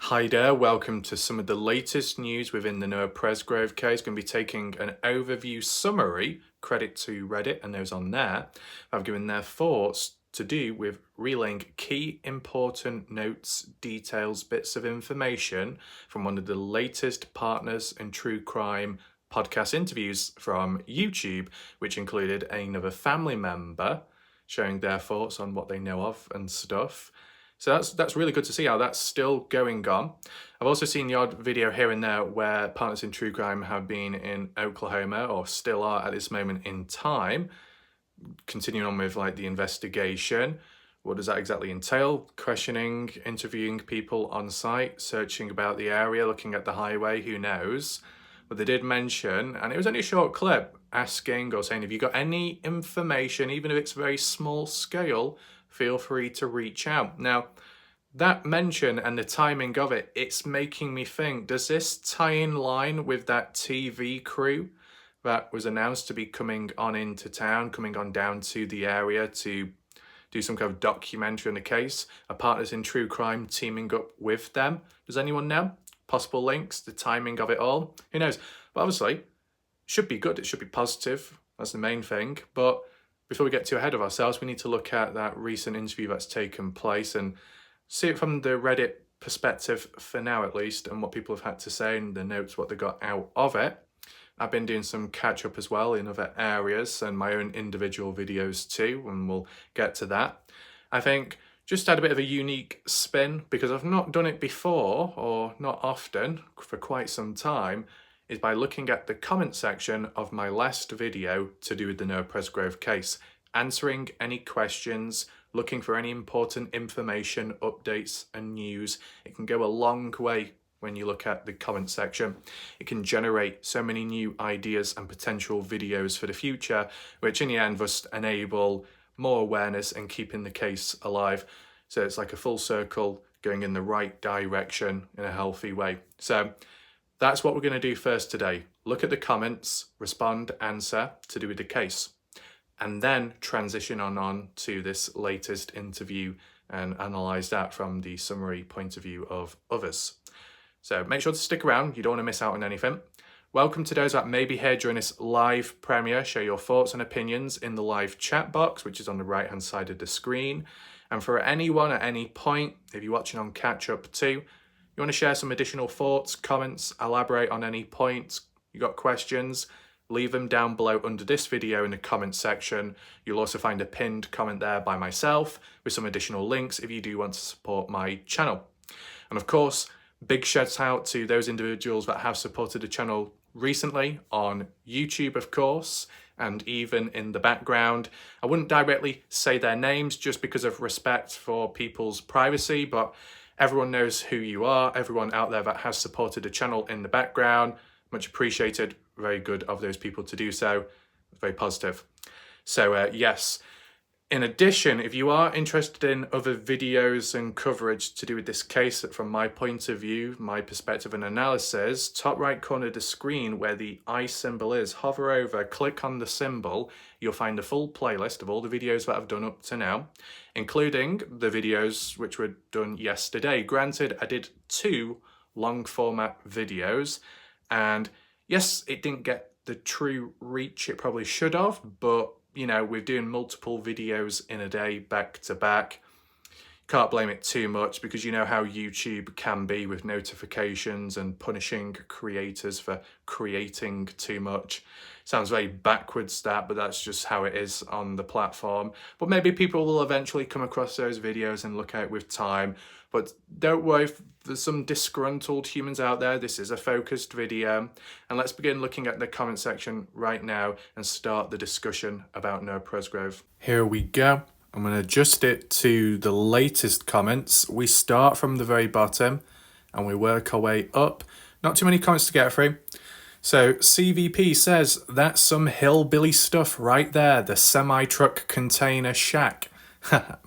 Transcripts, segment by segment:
Hi there, welcome to some of the latest news within the Noah Presgrove case. Going to be taking an overview summary, credit to Reddit and those on there. I've given their thoughts to do with relaying key important notes, details, bits of information from one of the latest partners in true crime podcast interviews from YouTube, which included another family member sharing their thoughts on what they know of and stuff. So that's really good to see how that's still going on. I've also seen the odd video here and there where partners in true crime have been in Oklahoma or still are at this moment in time. Continuing on with like the investigation. What does that exactly entail? Questioning, interviewing people on site, searching about the area, looking at the highway, who knows? But they did mention, and it was only a short clip, asking or saying, if you got any information, even if it's very small scale, feel free to reach out. Now, that mention and the timing of it, it's making me think, does this tie in line with that TV crew that was announced to be coming on into town, coming on down to the area to do some kind of documentary on the case? Are partners in true crime teaming up with them? Does anyone know? Possible links, the timing of it all? Who knows? But obviously, should be good. It should be positive. That's the main thing. But before we get too ahead of ourselves, we need to look at that recent interview that's taken place and see it from the Reddit perspective for now, at least, and what people have had to say and the notes, what they got out of it. I've been doing some catch up as well in other areas and my own individual videos too, and we'll get to that. I think just had a bit of a unique spin because I've not done it before, or not often, for quite some time, is by looking at the comment section of my last video to do with the Noah Presgrove case, answering any questions, looking for any important information, updates and news. It can go a long way when you look at the comment section. It can generate so many new ideas and potential videos for the future, which in the end must enable more awareness and keeping the case alive. So it's like a full circle going in the right direction in a healthy way. So that's what we're going to do first today. Look at the comments, respond, answer to do with the case, and then transition on to this latest interview and analyse that from the summary point of view of others. So make sure to stick around, you don't want to miss out on anything. Welcome to those that may be here during this live premiere. Share your thoughts and opinions in the live chat box, which is on the right hand side of the screen. And for anyone at any point, if you're watching on catch up too, you want to share some additional thoughts, comments, elaborate on any points, you got questions, leave them down below under this video in the comment section. You'll also find a pinned comment there by myself with some additional links if you do want to support my channel. And of course, big shout out to those individuals that have supported the channel recently on YouTube, of course, and even in the background. I wouldn't directly say their names just because of respect for people's privacy, but everyone knows who you are. Everyone out there that has supported the channel in the background, much appreciated. Very good of those people to do so. Very positive. So yes. In addition, if you are interested in other videos and coverage to do with this case from my point of view, my perspective and analysis, top right corner of the screen where the eye symbol is, hover over, click on the symbol, you'll find a full playlist of all the videos that I've done up to now, including the videos which were done yesterday. Granted, I did 2 long format videos, and yes, it didn't get the true reach it probably should have, but you know, we're doing multiple videos in a day back to back. Can't blame it too much because you know how YouTube can be with notifications and punishing creators for creating too much. Sounds very backwards that, but that's just how it is on the platform. But maybe people will eventually come across those videos and look at it with time. But don't worry, if there's some disgruntled humans out there, this is a focused video. And let's begin looking at the comment section right now and start the discussion about Noah Presgrove. Here we go. I'm going to adjust it to the latest comments. We start from the very bottom and we work our way up. Not too many comments to get through. So CVP says, that's some hillbilly stuff right there, the semi-truck container shack.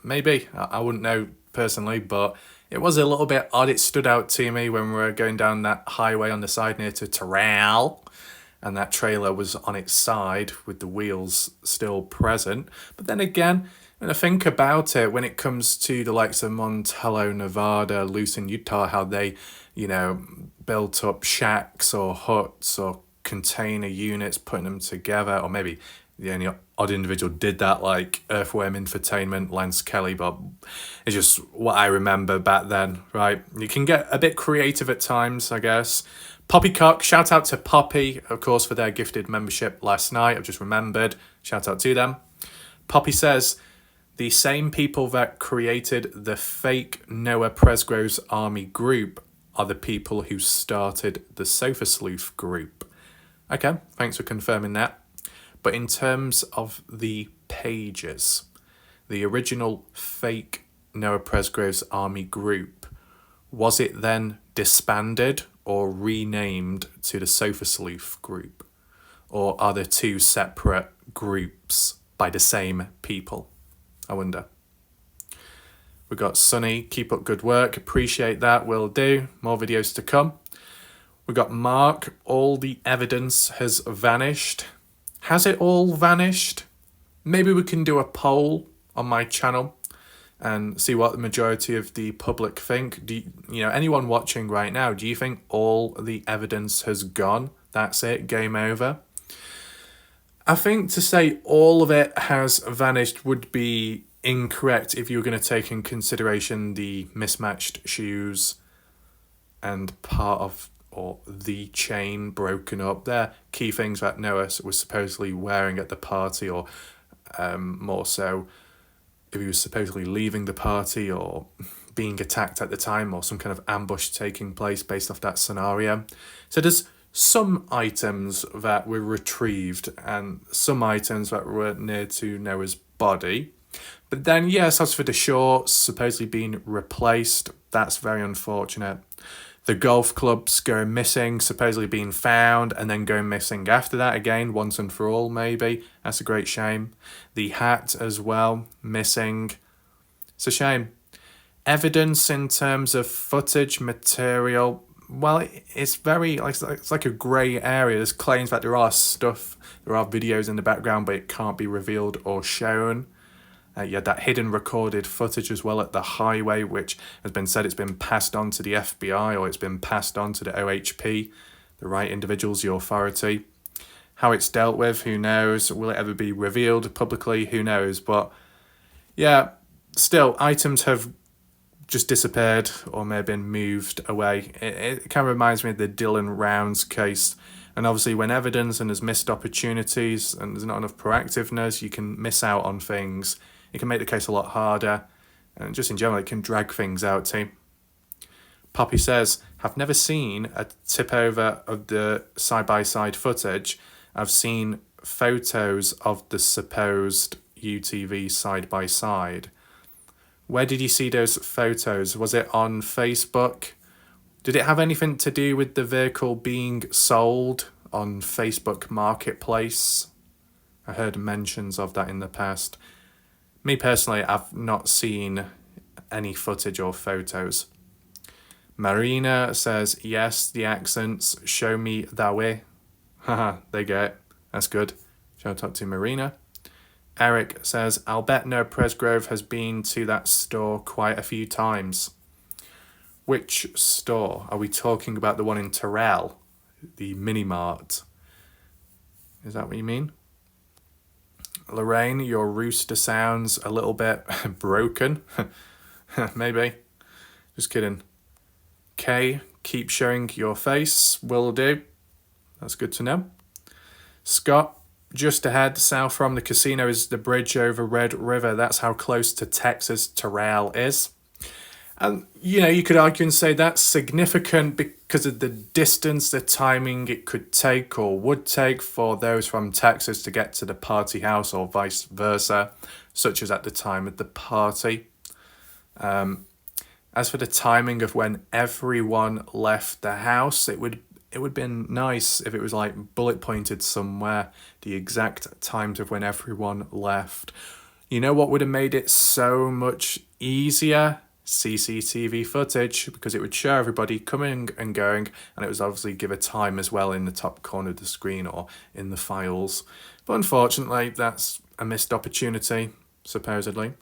Maybe, I wouldn't know personally, but it was a little bit odd. It stood out to me when we were going down that highway on the side near to Terrell, and that trailer was on its side with the wheels still present. But then again, And I think about it when it comes to the likes of Montello, Nevada, Lucin, Utah, how they, built up shacks or huts or container units, putting them together, or maybe the only odd individual did that, like Earthworm Infotainment, Lance Kelly, but it's just what I remember back then, right? You can get a bit creative at times, I guess. Poppycock, shout out to Poppy, of course, for their gifted membership last night. I've just remembered. Shout out to them. Poppy says, the same people that created the fake Noah Presgrove's army group are the people who started the Sofa Sleuth group. Okay, thanks for confirming that. But in terms of the pages, the original fake Noah Presgrove's army group, was it then disbanded or renamed to the Sofa Sleuth group? Or are there two separate groups by the same people? I wonder. We got Sunny, keep up good work, appreciate that, will do. More videos to come. We got Mark, all the evidence has vanished. Has it all vanished? Maybe we can do a poll on my channel and see what the majority of the public think. Do you, anyone watching right now, do you think all the evidence has gone? That's it, game over? I think to say all of it has vanished would be incorrect if you were going to take in consideration the mismatched shoes and part of or the chain broken up. They're key things that Noah was supposedly wearing at the party, or more so if he was supposedly leaving the party or being attacked at the time, or some kind of ambush taking place based off that scenario. So there's some items that were retrieved and some items that were near to Noah's body. But then, yes, as for the shorts supposedly being replaced, that's very unfortunate. The golf clubs going missing, supposedly being found, and then going missing after that again, once and for all, maybe. That's a great shame. The hat as well, missing. It's a shame. Evidence in terms of footage, material, well, it's very, it's like a grey area. There's claims that there are videos in the background, but it can't be revealed or shown. You had that hidden recorded footage as well at the highway, which has been said it's been passed on to the FBI or it's been passed on to the OHP, the right individuals, the authority. How it's dealt with, who knows? Will it ever be revealed publicly? Who knows? But yeah, still, items have just disappeared or may have been moved away. It kind of reminds me of the Dylan Rounds case. And obviously when evidence and there's missed opportunities and there's not enough proactiveness, you can miss out on things. It can make the case a lot harder, and just in general, it can drag things out too. Poppy says, I've never seen a tip over of the side-by-side footage. I've seen photos of the supposed UTV side-by-side. Where did you see those photos? Was it on Facebook? Did it have anything to do with the vehicle being sold on Facebook Marketplace? I heard mentions of that in the past. Me personally, I've not seen any footage or photos. Marina says, yes, the accents, show me that way. Haha, they get it. That's good. Shout out to Marina. Eric says, I'll bet Noah Presgrove has been to that store quite a few times. Which store? Are we talking about the one in Terrell? The mini mart? Is that what you mean? Lorraine, your rooster sounds a little bit broken. Maybe. Just kidding. Kay, keep showing your face. Will do. That's good to know. Scott, just ahead, south from the casino is the bridge over Red River. That's how close to Texas Terrell is. And, you could argue and say that's significant because of the distance, the timing it could take or would take for those from Texas to get to the party house or vice versa, such as at the time of the party. As for the timing of when everyone left the house, it would have been nice if it was like bullet pointed somewhere, the exact times of when everyone left. You know what would have made it so much easier? CCTV footage, because it would show everybody coming and going, and it was obviously give a time as well in the top corner of the screen or in the files. But unfortunately, that's a missed opportunity. supposedly.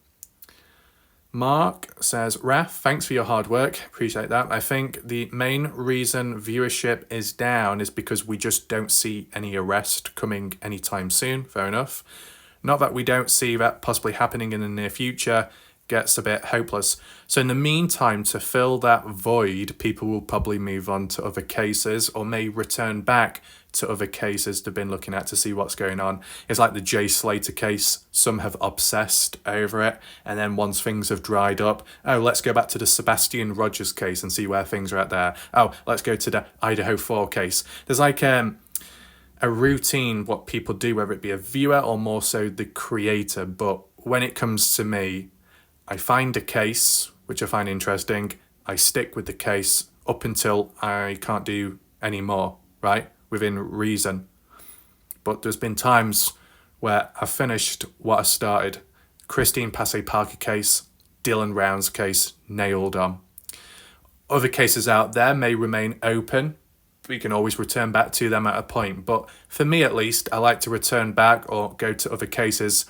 Mark says, Raf, thanks for your hard work. Appreciate that. I think the main reason viewership is down is because we just don't see any arrest coming anytime soon. Fair enough. Not that we don't see that possibly happening in the near future. Gets a bit hopeless. So in the meantime, to fill that void, people will probably move on to other cases or may return back to other cases they've been looking at to see what's going on. It's like the Jay Slater case. Some have obsessed over it, and then once things have dried up, oh, let's go back to the Sebastian Rogers case and see where things are at there. Oh, let's go to the Idaho 4 case. There's like a routine what people do, whether it be a viewer or more so the creator. But when it comes to me, I find a case which I find interesting, I stick with the case up until I can't do any more, right? Within reason. But there's been times where I've finished what I started. Christine Passay Parker case, Dylan Rounds case, nailed on. Other cases out there may remain open. We can always return back to them at a point. But for me at least, I like to return back or go to other cases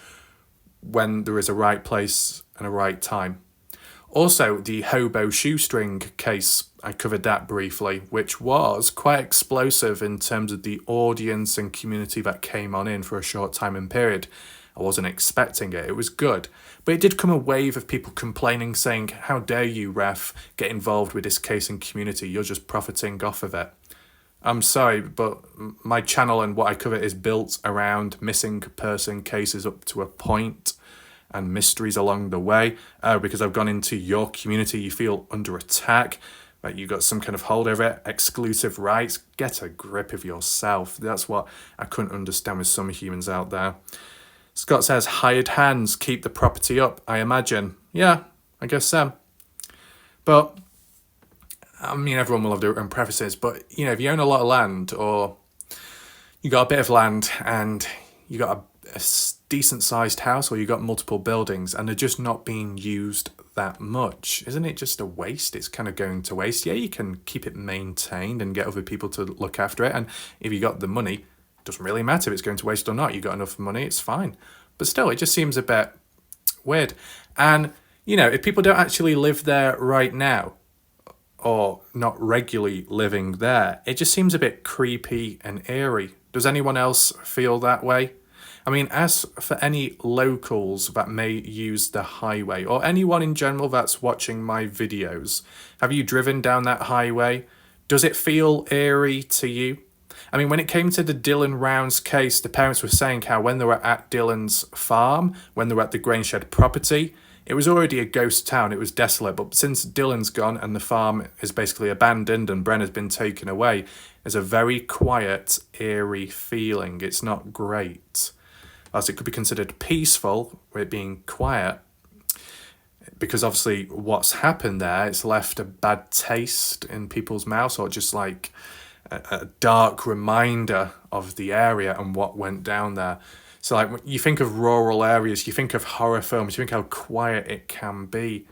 when there is a right place and a right time. Also, the hobo shoestring case, I covered that briefly, which was quite explosive in terms of the audience and community that came on in for a short time and period. I wasn't expecting it. It was good. But it did come a wave of people complaining, saying, how dare you, ref, get involved with this case and community? You're just profiting off of it. I'm sorry, but my channel and what I cover is built around missing person cases up to a point and mysteries along the way. Because I've gone into your community, you feel under attack, that you got some kind of hold over it, exclusive rights. Get a grip of yourself. That's what I couldn't understand with some humans out there. Scott says, hired hands keep the property up, I imagine. Yeah, I guess so. But, I mean, everyone will have their own preferences, but, you know, if you own a lot of land or you got a bit of land and you got a decent-sized house or you got multiple buildings and they're just not being used that much, isn't it just a waste? It's kind of going to waste. Yeah, you can keep it maintained and get other people to look after it, and if you got the money, it doesn't really matter if it's going to waste or not. You got enough money, it's fine. But still, it just seems a bit weird. And, you know, if people don't actually live there right now or not regularly living there, it just seems a bit creepy and eerie. Does anyone else feel that way? I mean, as for any locals that may use the highway, or anyone in general that's watching my videos, have you driven down that highway? Does it feel eerie to you? I mean, when it came to the Dylan Rounds case, the parents were saying how when they were at Dylan's farm, when they were at the Grainshed property, it was already a ghost town, it was desolate, but since Dylan's gone and the farm is basically abandoned and Brenna's been taken away, there's a very quiet, eerie feeling. It's not great. As it could be considered peaceful, with it being quiet, because obviously what's happened there, it's left a bad taste in people's mouths, or just like a dark reminder of the area and what went down there. So like when you think of rural areas, you think of horror films, you think how quiet it can be.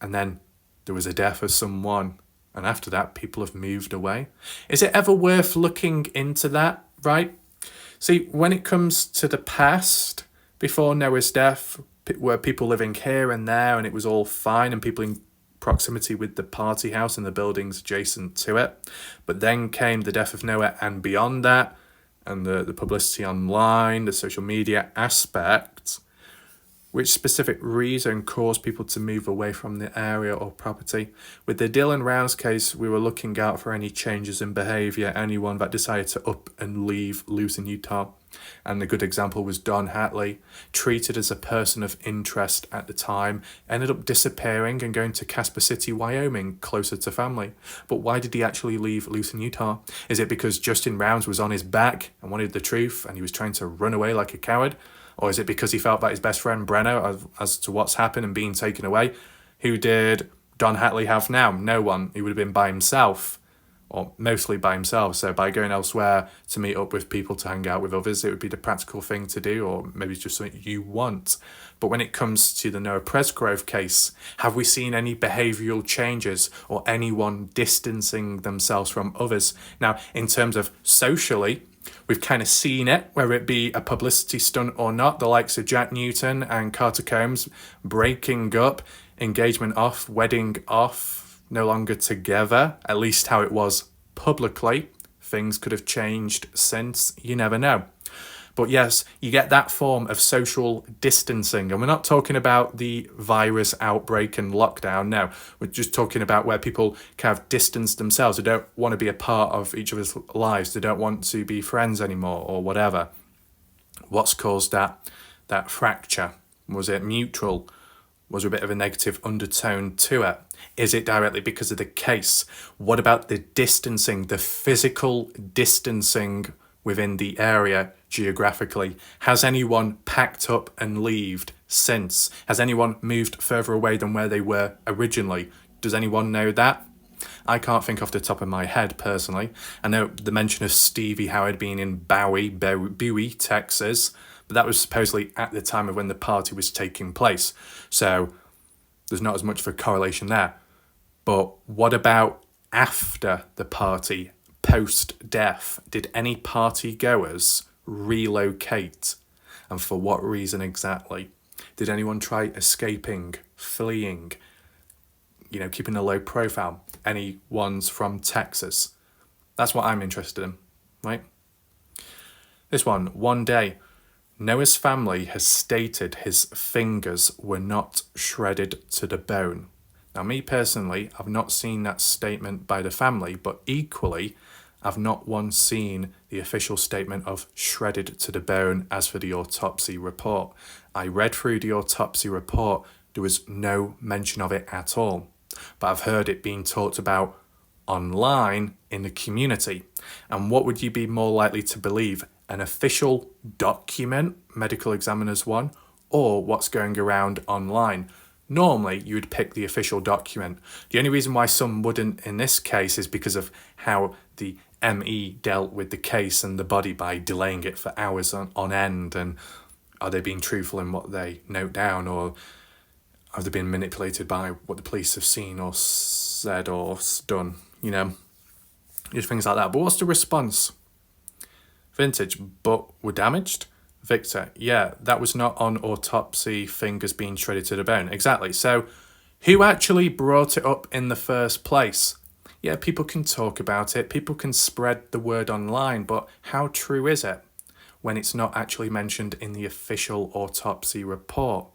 And then there was a death of someone, and after that people have moved away. Is it ever worth looking into that, right? See, when it comes to the past, before Noah's death, were people living here and there and it was all fine and people in proximity with the party house and the buildings adjacent to it. But then came the death of Noah, and beyond that, and the publicity online, the social media aspect, which specific reason caused people to move away from the area or property. With the Dylan Rounds case, we were looking out for any changes in behaviour, anyone that decided to up and leave Luton, Utah. And the good example was Don Hatley, treated as a person of interest at the time, ended up disappearing and going to Casper City, Wyoming, closer to family. But why did he actually leave Luton, Utah? Is it because Justin Rounds was on his back and wanted the truth and he was trying to run away like a coward? Or is it because he felt that his best friend Brenna, as to what's happened and being taken away? Who did Don Hatley have now? No one. He would have been by himself, or mostly by himself. So by going elsewhere to meet up with people, to hang out with others, it would be the practical thing to do, or maybe it's just something you want. But when it comes to the Noah Presgrove case, have we seen any behavioural changes or anyone distancing themselves from others? Now, in terms of socially, We've kind of seen it, whether it be a publicity stunt or not. The likes of Jack Newton and Carter Combs breaking up, engagement off, wedding off, no longer together, at least how it was publicly. Things could have changed since, you never know. But yes, you get that form of social distancing. And we're not talking about the virus outbreak and lockdown. No, we're just talking about where people kind of distance themselves. They don't want to be a part of each other's lives. They don't want to be friends anymore or whatever. What's caused that fracture? Was it mutual? Was there a bit of a negative undertone to it? Is it directly because of the case? What about the distancing, the physical distancing within the area geographically? Has anyone packed up and left since? Has anyone moved further away than where they were originally? Does anyone know that? I can't think off the top of my head personally. I know the mention of Stevie Howard being in Bowie, Texas, but that was supposedly at the time of when the party was taking place. So there's not as much of a correlation there. But what about after the party? Post-death, did any party goers relocate? And for what reason exactly? Did anyone try escaping, fleeing, keeping a low profile? Any ones from Texas? That's what I'm interested in, right? This one day, Noah's family has stated his fingers were not shredded to the bone. Now, me personally, I've not seen that statement by the family, but equally, I've not once seen the official statement of shredded to the bone as for the autopsy report. I read through the autopsy report, there was no mention of it at all. But I've heard it being talked about online in the community. And what would you be more likely to believe? An official document, medical examiner's one, or what's going around online? Normally, you would pick the official document. The only reason why some wouldn't in this case is because of how the ME dealt with the case and the body by delaying it for hours on end. And are they being truthful in what they note down, or have they been manipulated by what the police have seen or said or done? Just things like that. But what's the response? Vintage, but were damaged? Victor, yeah, that was not on autopsy, fingers being shredded to the bone. Exactly. So who actually brought it up in the first place? Yeah, people can talk about it, people can spread the word online, but how true is it when it's not actually mentioned in the official autopsy report?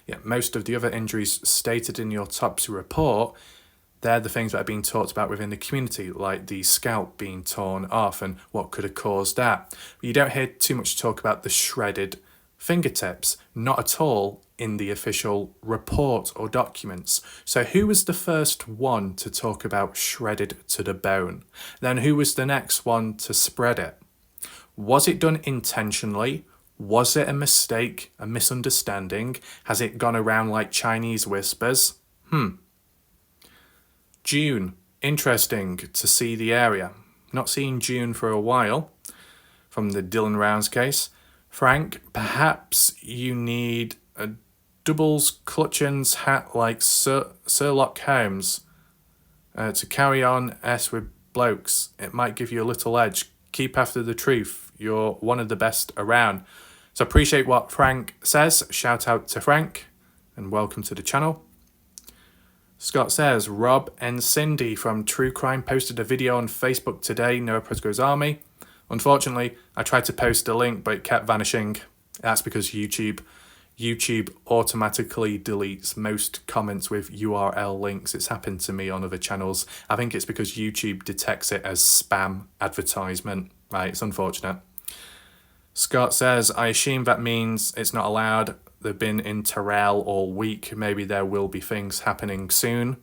Yeah, most of the other injuries stated in the autopsy report, they're the things that are being talked about within the community, like the scalp being torn off and what could have caused that. But you don't hear too much talk about the shredded fingertips, not at all in the official report or documents. So who was the first one to talk about shredded to the bone? Then who was the next one to spread it? Was it done intentionally? Was it a mistake, a misunderstanding? Has it gone around like Chinese whispers? June, interesting to see the area. Not seen June for a while from the Dylan Rounds case. Frank, perhaps you need a doubles clutchins hat like Sherlock Holmes to carry on with blokes. It might give you a little edge. Keep after the truth. You're one of the best around. So appreciate what Frank says. Shout out to Frank and welcome to the channel. Scott says, Rob and Cindy from True Crime posted a video on Facebook today, Noah Presgrove's Army. Unfortunately, I tried to post a link, but it kept vanishing. That's because YouTube automatically deletes most comments with URL links. It's happened to me on other channels. I think it's because YouTube detects it as spam advertisement. Right, it's unfortunate. Scott says, I assume that means it's not allowed. They've been in Terrell all week. Maybe there will be things happening soon.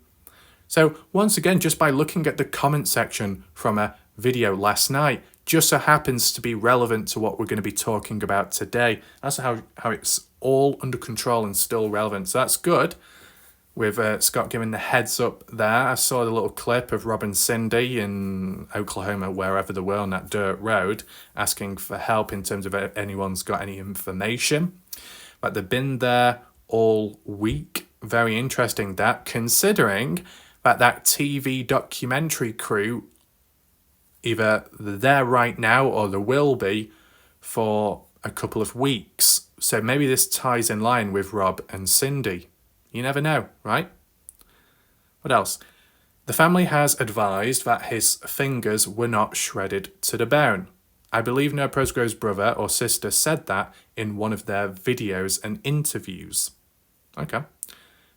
So once again, just by looking at the comment section from a video last night, just so happens to be relevant to what we're going to be talking about today. That's how it's all under control and still relevant. So that's good. With Scott giving the heads up there. I saw the little clip of Rob and Cindy in Oklahoma, wherever they were on that dirt road, asking for help in terms of if anyone's got any information. But they've been there all week. Very interesting that, considering that TV documentary crew Either they're there right now or there will be for a couple of weeks. So maybe this ties in line with Rob and Cindy. You never know, right? What else? The family has advised that his fingers were not shredded to the bone. I believe Noah Presgrove's brother or sister said that in one of their videos and interviews. Okay.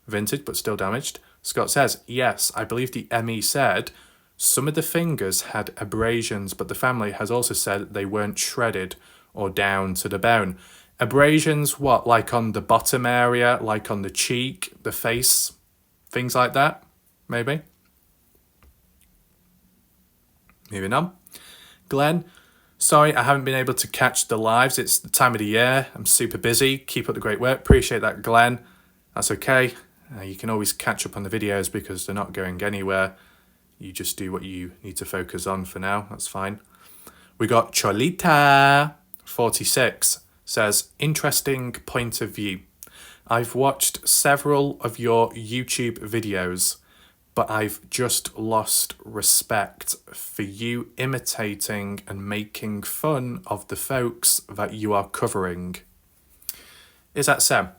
Vintage but still damaged. Scott says, yes, I believe the ME said some of the fingers had abrasions, but the family has also said they weren't shredded or down to the bone. Abrasions, what? Like on the bottom area, like on the cheek, the face, things like that, maybe? Moving on. Glenn, sorry I haven't been able to catch the lives. It's the time of the year. I'm super busy. Keep up the great work. Appreciate that, Glenn. That's okay. You can always catch up on the videos because they're not going anywhere. You just do what you need to focus on for now. That's fine. We got Cholita, 46, says, interesting point of view. I've watched several of your YouTube videos, but I've just lost respect for you imitating and making fun of the folks that you are covering. Is that so?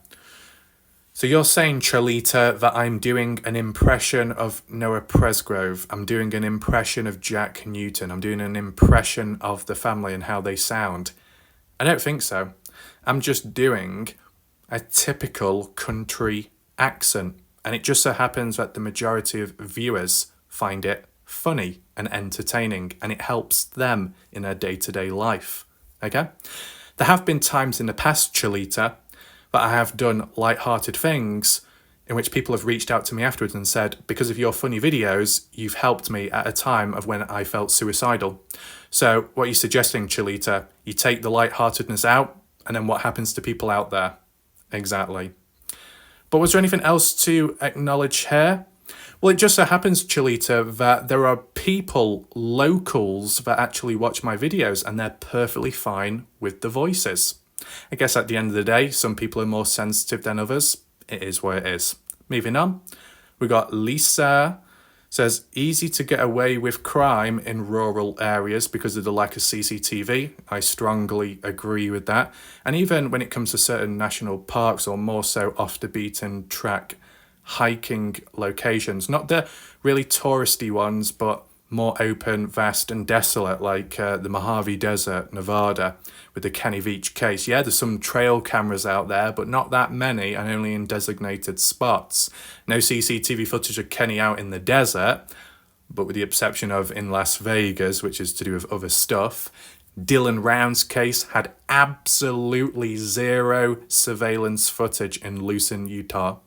So you're saying, Cholita, that I'm doing an impression of Noah Presgrove. I'm doing an impression of Jack Newton. I'm doing an impression of the family and how they sound. I don't think so. I'm just doing a typical country accent. And it just so happens that the majority of viewers find it funny and entertaining, and it helps them in their day-to-day life. Okay? There have been times in the past, Cholita, that I have done light-hearted things in which people have reached out to me afterwards and said, because of your funny videos, you've helped me at a time of when I felt suicidal. So what you're suggesting, Cholita, you take the light-heartedness out, and then what happens to people out there? Exactly. But was there anything else to acknowledge here? Well, it just so happens, Cholita, that there are people, locals, that actually watch my videos and they're perfectly fine with the voices. I guess at the end of the day, some people are more sensitive than others. It is what it is. Moving on, we got Lisa, says, easy to get away with crime in rural areas because of the lack of CCTV. I strongly agree with that. And even when it comes to certain national parks or more so off the beaten track hiking locations, not the really touristy ones, but more open, vast and desolate, like the Mojave Desert, Nevada, with the Kenny Beach case. Yeah, there's some trail cameras out there, but not that many, and only in designated spots. No CCTV footage of Kenny out in the desert, but with the exception of in Las Vegas, which is to do with other stuff. Dylan Round's case had absolutely zero surveillance footage in Lucin, Utah,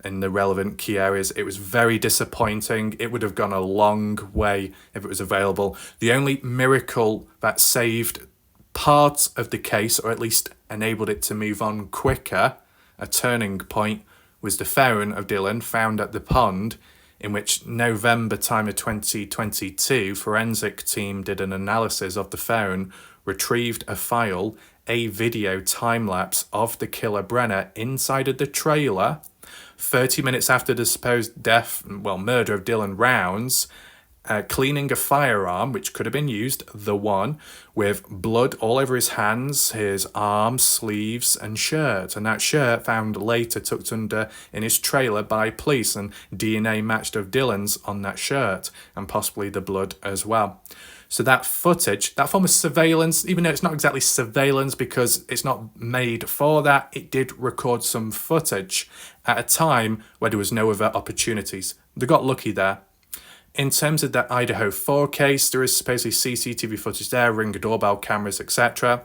in the relevant key areas. It was very disappointing. It would have gone a long way if it was available. The only miracle that saved parts of the case, or at least enabled it to move on quicker, a turning point, was the phone of Dylan found at the pond, in which November time of 2022, forensic team did an analysis of the phone, retrieved a file, a video time-lapse of the killer Brenner inside of the trailer, 30 minutes after the supposed murder of Dylan Rounds, cleaning a firearm, which could have been used, the one, with blood all over his hands, his arms, sleeves and shirt. And that shirt found later tucked under in his trailer by police, and DNA matched of Dylan's on that shirt, and possibly the blood as well. So that footage, that form of surveillance, even though it's not exactly surveillance because it's not made for that, it did record some footage at a time where there was no other opportunities. They got lucky there. In terms of that Idaho 4 case, there is supposedly CCTV footage there, Ring doorbell cameras, etc.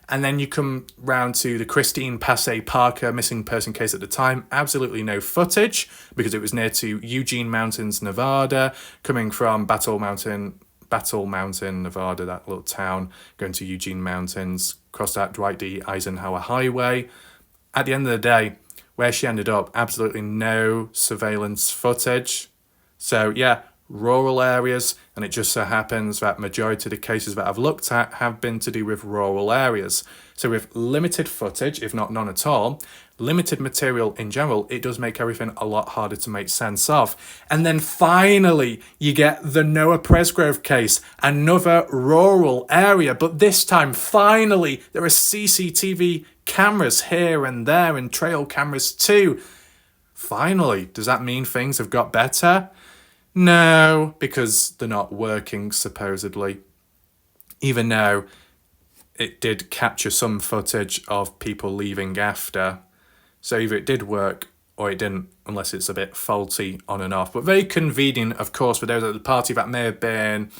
And then you come round to the Christine Passay Parker missing person case at the time. Absolutely no footage because it was near to Eugene Mountains, Nevada, coming from Battle Mountain, Nevada, that little town, going to Eugene Mountains, cross that Dwight D. Eisenhower Highway. At the end of the day, where she ended up, absolutely no surveillance footage. So yeah, rural areas, and it just so happens that majority of the cases that I've looked at have been to do with rural areas. So with limited footage, if not none at all, limited material in general, it does make everything a lot harder to make sense of. And then finally, you get the Noah Presgrove case, another rural area, but this time, finally, there are CCTV cameras here and there and trail cameras too. Finally, does that mean things have got better? No, because they're not working, supposedly. Even though it did capture some footage of people leaving after. So either it did work or it didn't, unless it's a bit faulty on and off. But very convenient, of course, for those at the party that may have been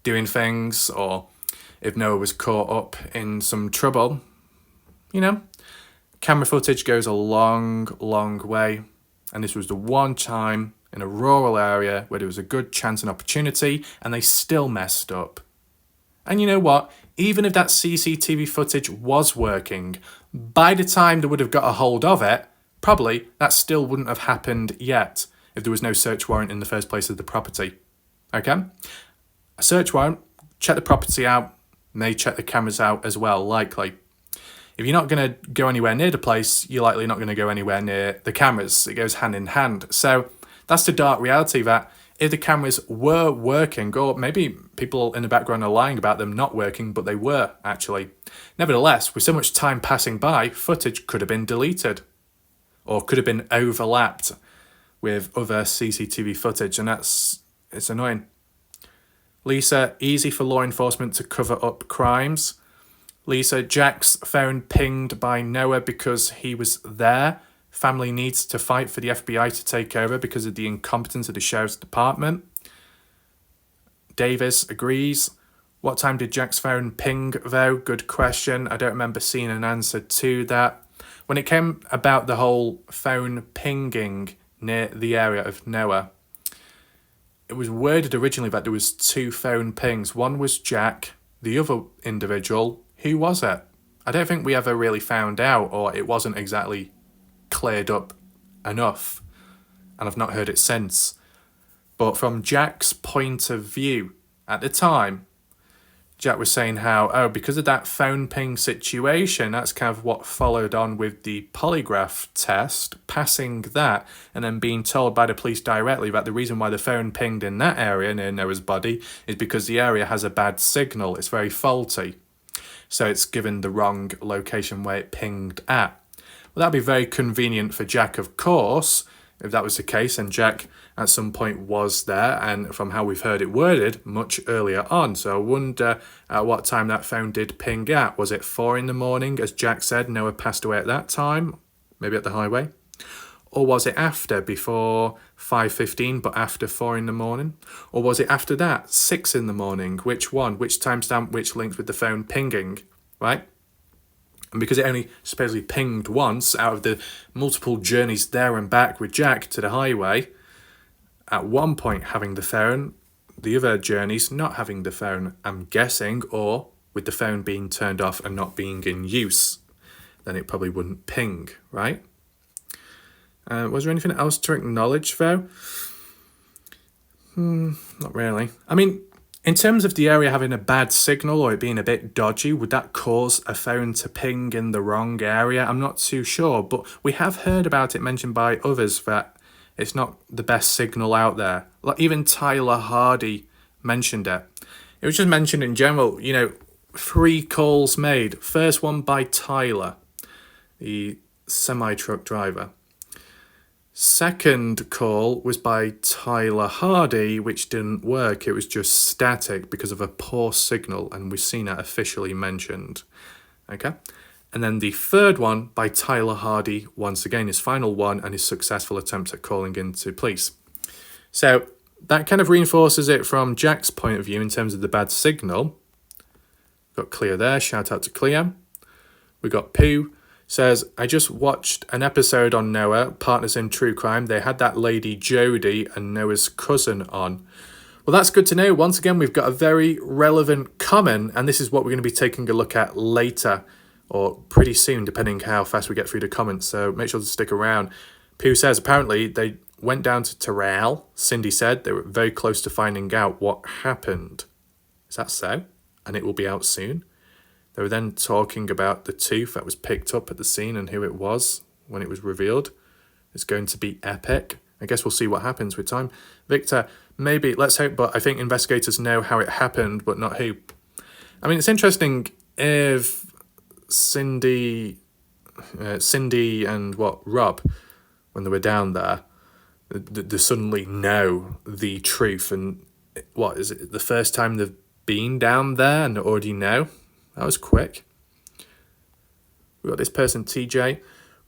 doing things, or if Noah was caught up in some trouble. You know, camera footage goes a long, long way. And this was the one time in a rural area where there was a good chance and opportunity, and they still messed up. And you know what? Even if that CCTV footage was working, by the time they would have got a hold of it, probably that still wouldn't have happened yet if there was no search warrant in the first place of the property. Okay? A search warrant, check the property out, may check the cameras out as well, likely. If you're not going to go anywhere near the place, you're likely not going to go anywhere near the cameras. It goes hand in hand. So that's the dark reality, that if the cameras were working, or maybe people in the background are lying about them not working, but they were actually. Nevertheless, with so much time passing by, footage could have been deleted or could have been overlapped with other CCTV footage, and it's annoying. Lisa, easy for law enforcement to cover up crimes. Lisa, Jack's phone pinged by Noah because he was there. Family needs to fight for the FBI to take over because of the incompetence of the sheriff's department. Davis agrees. What time did Jack's phone ping, though? Good question. I don't remember seeing an answer to that. When it came about the whole phone pinging near the area of Noah, it was worded originally that there was 2 phone pings. One was Jack, the other individual. Who was it? I don't think we ever really found out, or it wasn't exactly cleared up enough, and I've not heard it since. But from Jack's point of view, at the time, Jack was saying how, because of that phone ping situation, that's kind of what followed on with the polygraph test, passing that, and then being told by the police directly that the reason why the phone pinged in that area near Noah's body is because the area has a bad signal. It's very faulty. So it's given the wrong location where it pinged at. Well, that'd be very convenient for Jack, of course, if that was the case, and Jack at some point was there, and from how we've heard it worded, much earlier on. So I wonder at what time that phone did ping at. Was it 4 a.m, as Jack said, Noah passed away at that time, maybe at the highway? Or was it after, before 5:15, but after 4 a.m? Or was it after that, 6 a.m? Which one? Which timestamp, which linked with the phone pinging, right? And because it only supposedly pinged once out of the multiple journeys there and back with Jack to the highway, at one point having the phone, the other journeys not having the phone, I'm guessing, or with the phone being turned off and not being in use, then it probably wouldn't ping, right? Was there anything else to acknowledge, though? Not really. I mean, in terms of the area having a bad signal or it being a bit dodgy, would that cause a phone to ping in the wrong area? I'm not too sure, but we have heard about it mentioned by others that it's not the best signal out there. Like even Tyler Hardy mentioned it. It was just mentioned in general, 3 calls made. First one by Tyler, the semi-truck driver. Second call was by Tyler Hardy, which didn't work. It was just static because of a poor signal, and we've seen that officially mentioned. Okay? And then the third one by Tyler Hardy, once again, his final one, and his successful attempt at calling into police. So that kind of reinforces it from Jack's point of view in terms of the bad signal. Got Cleo there, shout out to Cleo. We got Pooh. Says, I just watched an episode on Noah, Partners in True Crime. They had that lady Jodie and Noah's cousin on. Well, that's good to know. Once again, we've got a very relevant comment, and this is what we're going to be taking a look at later, or pretty soon, depending how fast we get through the comments. So make sure to stick around. Pooh says, apparently, they went down to Terrell. Cindy said they were very close to finding out what happened. Is that so? And it will be out soon. They were then talking about the tooth that was picked up at the scene and who it was when it was revealed. It's going to be epic. I guess we'll see what happens with time. Victor, maybe, let's hope, but I think investigators know how it happened, but not who. I mean, it's interesting if Cindy and Rob, when they were down there, they suddenly know the truth. And what, is it the first time they've been down there and already know? That was quick. We got this person, TJ.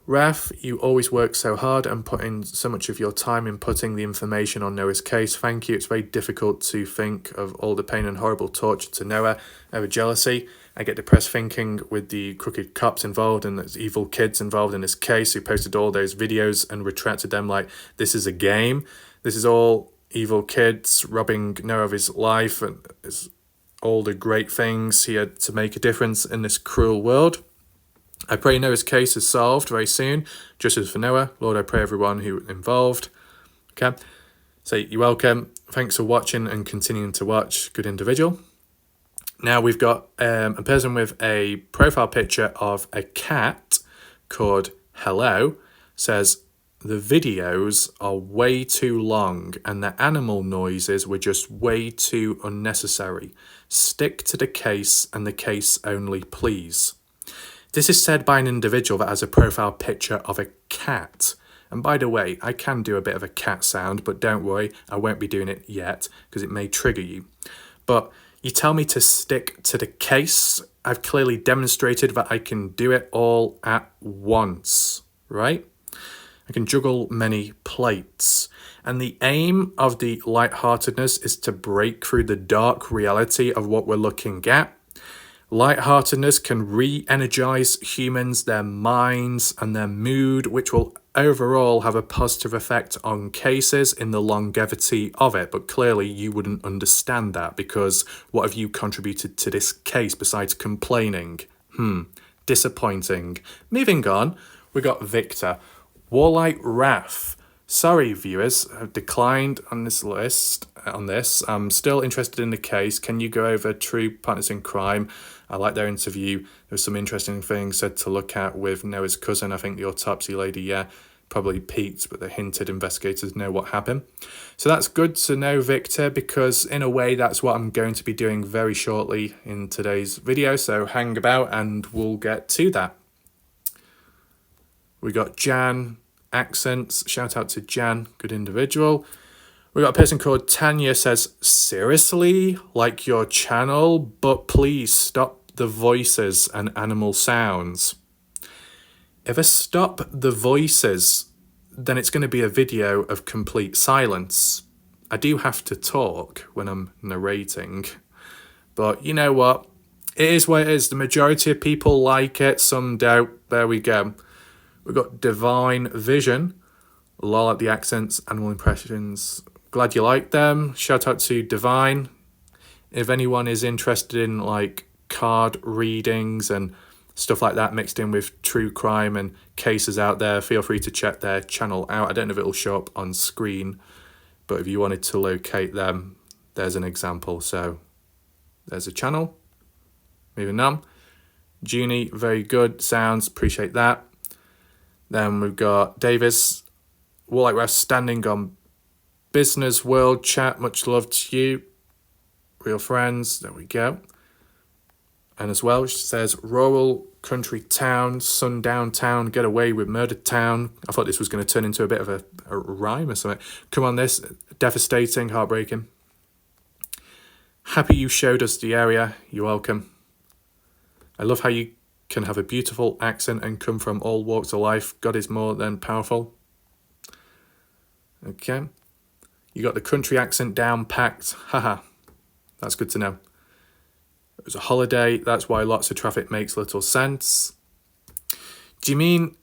Raf, you always work so hard and put in so much of your time in putting the information on Noah's case. Thank you. It's very difficult to think of all the pain and horrible torture to Noah, over jealousy. I get depressed thinking with the crooked cops involved and there's evil kids involved in this case who posted all those videos and retracted them like this is a game. This is all evil kids robbing Noah of his life and all the great things he had to make a difference in this cruel world. I pray Noah's case is solved very soon. Justice for Noah. Lord, I pray everyone who involved. Okay. So you're welcome. Thanks for watching and continuing to watch. Good individual. Now we've got a person with a profile picture of a cat called Hello. Says the videos are way too long and the animal noises were just way too unnecessary. Stick to the case and the case only, please. This is said by an individual that has a profile picture of a cat. And by the way, I can do a bit of a cat sound, but don't worry, I won't be doing it yet because it may trigger you. But you tell me to stick to the case. I've clearly demonstrated that I can do it all at once, right? I can juggle many plates. And the aim of the lightheartedness is to break through the dark reality of what we're looking at. Lightheartedness can re-energize humans, their minds and their mood, which will overall have a positive effect on cases in the longevity of it. But clearly you wouldn't understand that because what have you contributed to this case besides complaining? Disappointing. Moving on, we got Victor. Warlight Wrath. Sorry, viewers, I've declined on this list. I'm still interested in the case. Can you go over True Partners in Crime? I like their interview. There was some interesting things said to look at with Noah's cousin. I think the autopsy lady, yeah, probably peaked, but the hinted investigators know what happened. So that's good to know, Victor, because in a way that's what I'm going to be doing very shortly in today's video. So hang about and we'll get to that. We got Jan Accents. Shout out to Jan, good individual. We got a person called Tanya says, seriously, like your channel, but please stop the voices and animal sounds. If I stop the voices, then it's going to be a video of complete silence. I do have to talk when I'm narrating, but you know what? It is what it is. The majority of people like it, some don't. There we go. We've got Divine Vision. Lol at the accents, animal impressions. Glad you like them. Shout out to Divine. If anyone is interested in like card readings and stuff like that mixed in with true crime and cases out there, feel free to check their channel out. I don't know if it'll show up on screen, but if you wanted to locate them, there's an example. So there's a channel. Moving on. Junie, very good sounds. Appreciate that. Then we've got Davis. Warlight West standing on Business World Chat, much love to you. Real friends, there we go. And as well, she says, rural country town, sundown town, get away with murder town. I thought this was going to turn into a bit of a rhyme or something. Come on this, devastating, heartbreaking. Happy you showed us the area, you're welcome. I love how you can have a beautiful accent and come from all walks of life. God is more than powerful. Okay. You got the country accent down packed. Haha. That's good to know. It was a holiday. That's why lots of traffic makes little sense. Do you mean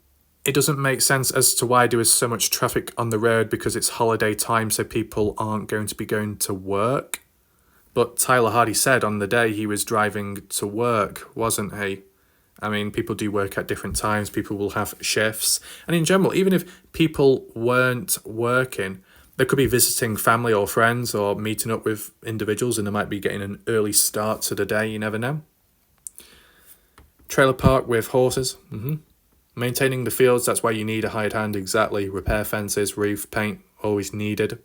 it doesn't make sense as to why there is so much traffic on the road because it's holiday time so people aren't going to be going to work? But Tyler Hardy said on the day he was driving to work, wasn't he? I mean, people do work at different times, people will have shifts. And in general, even if people weren't working, they could be visiting family or friends or meeting up with individuals, and they might be getting an early start to the day, you never know. Trailer park with horses. Maintaining the fields, that's why you need a hired hand, exactly. Repair fences, roof, paint, always needed.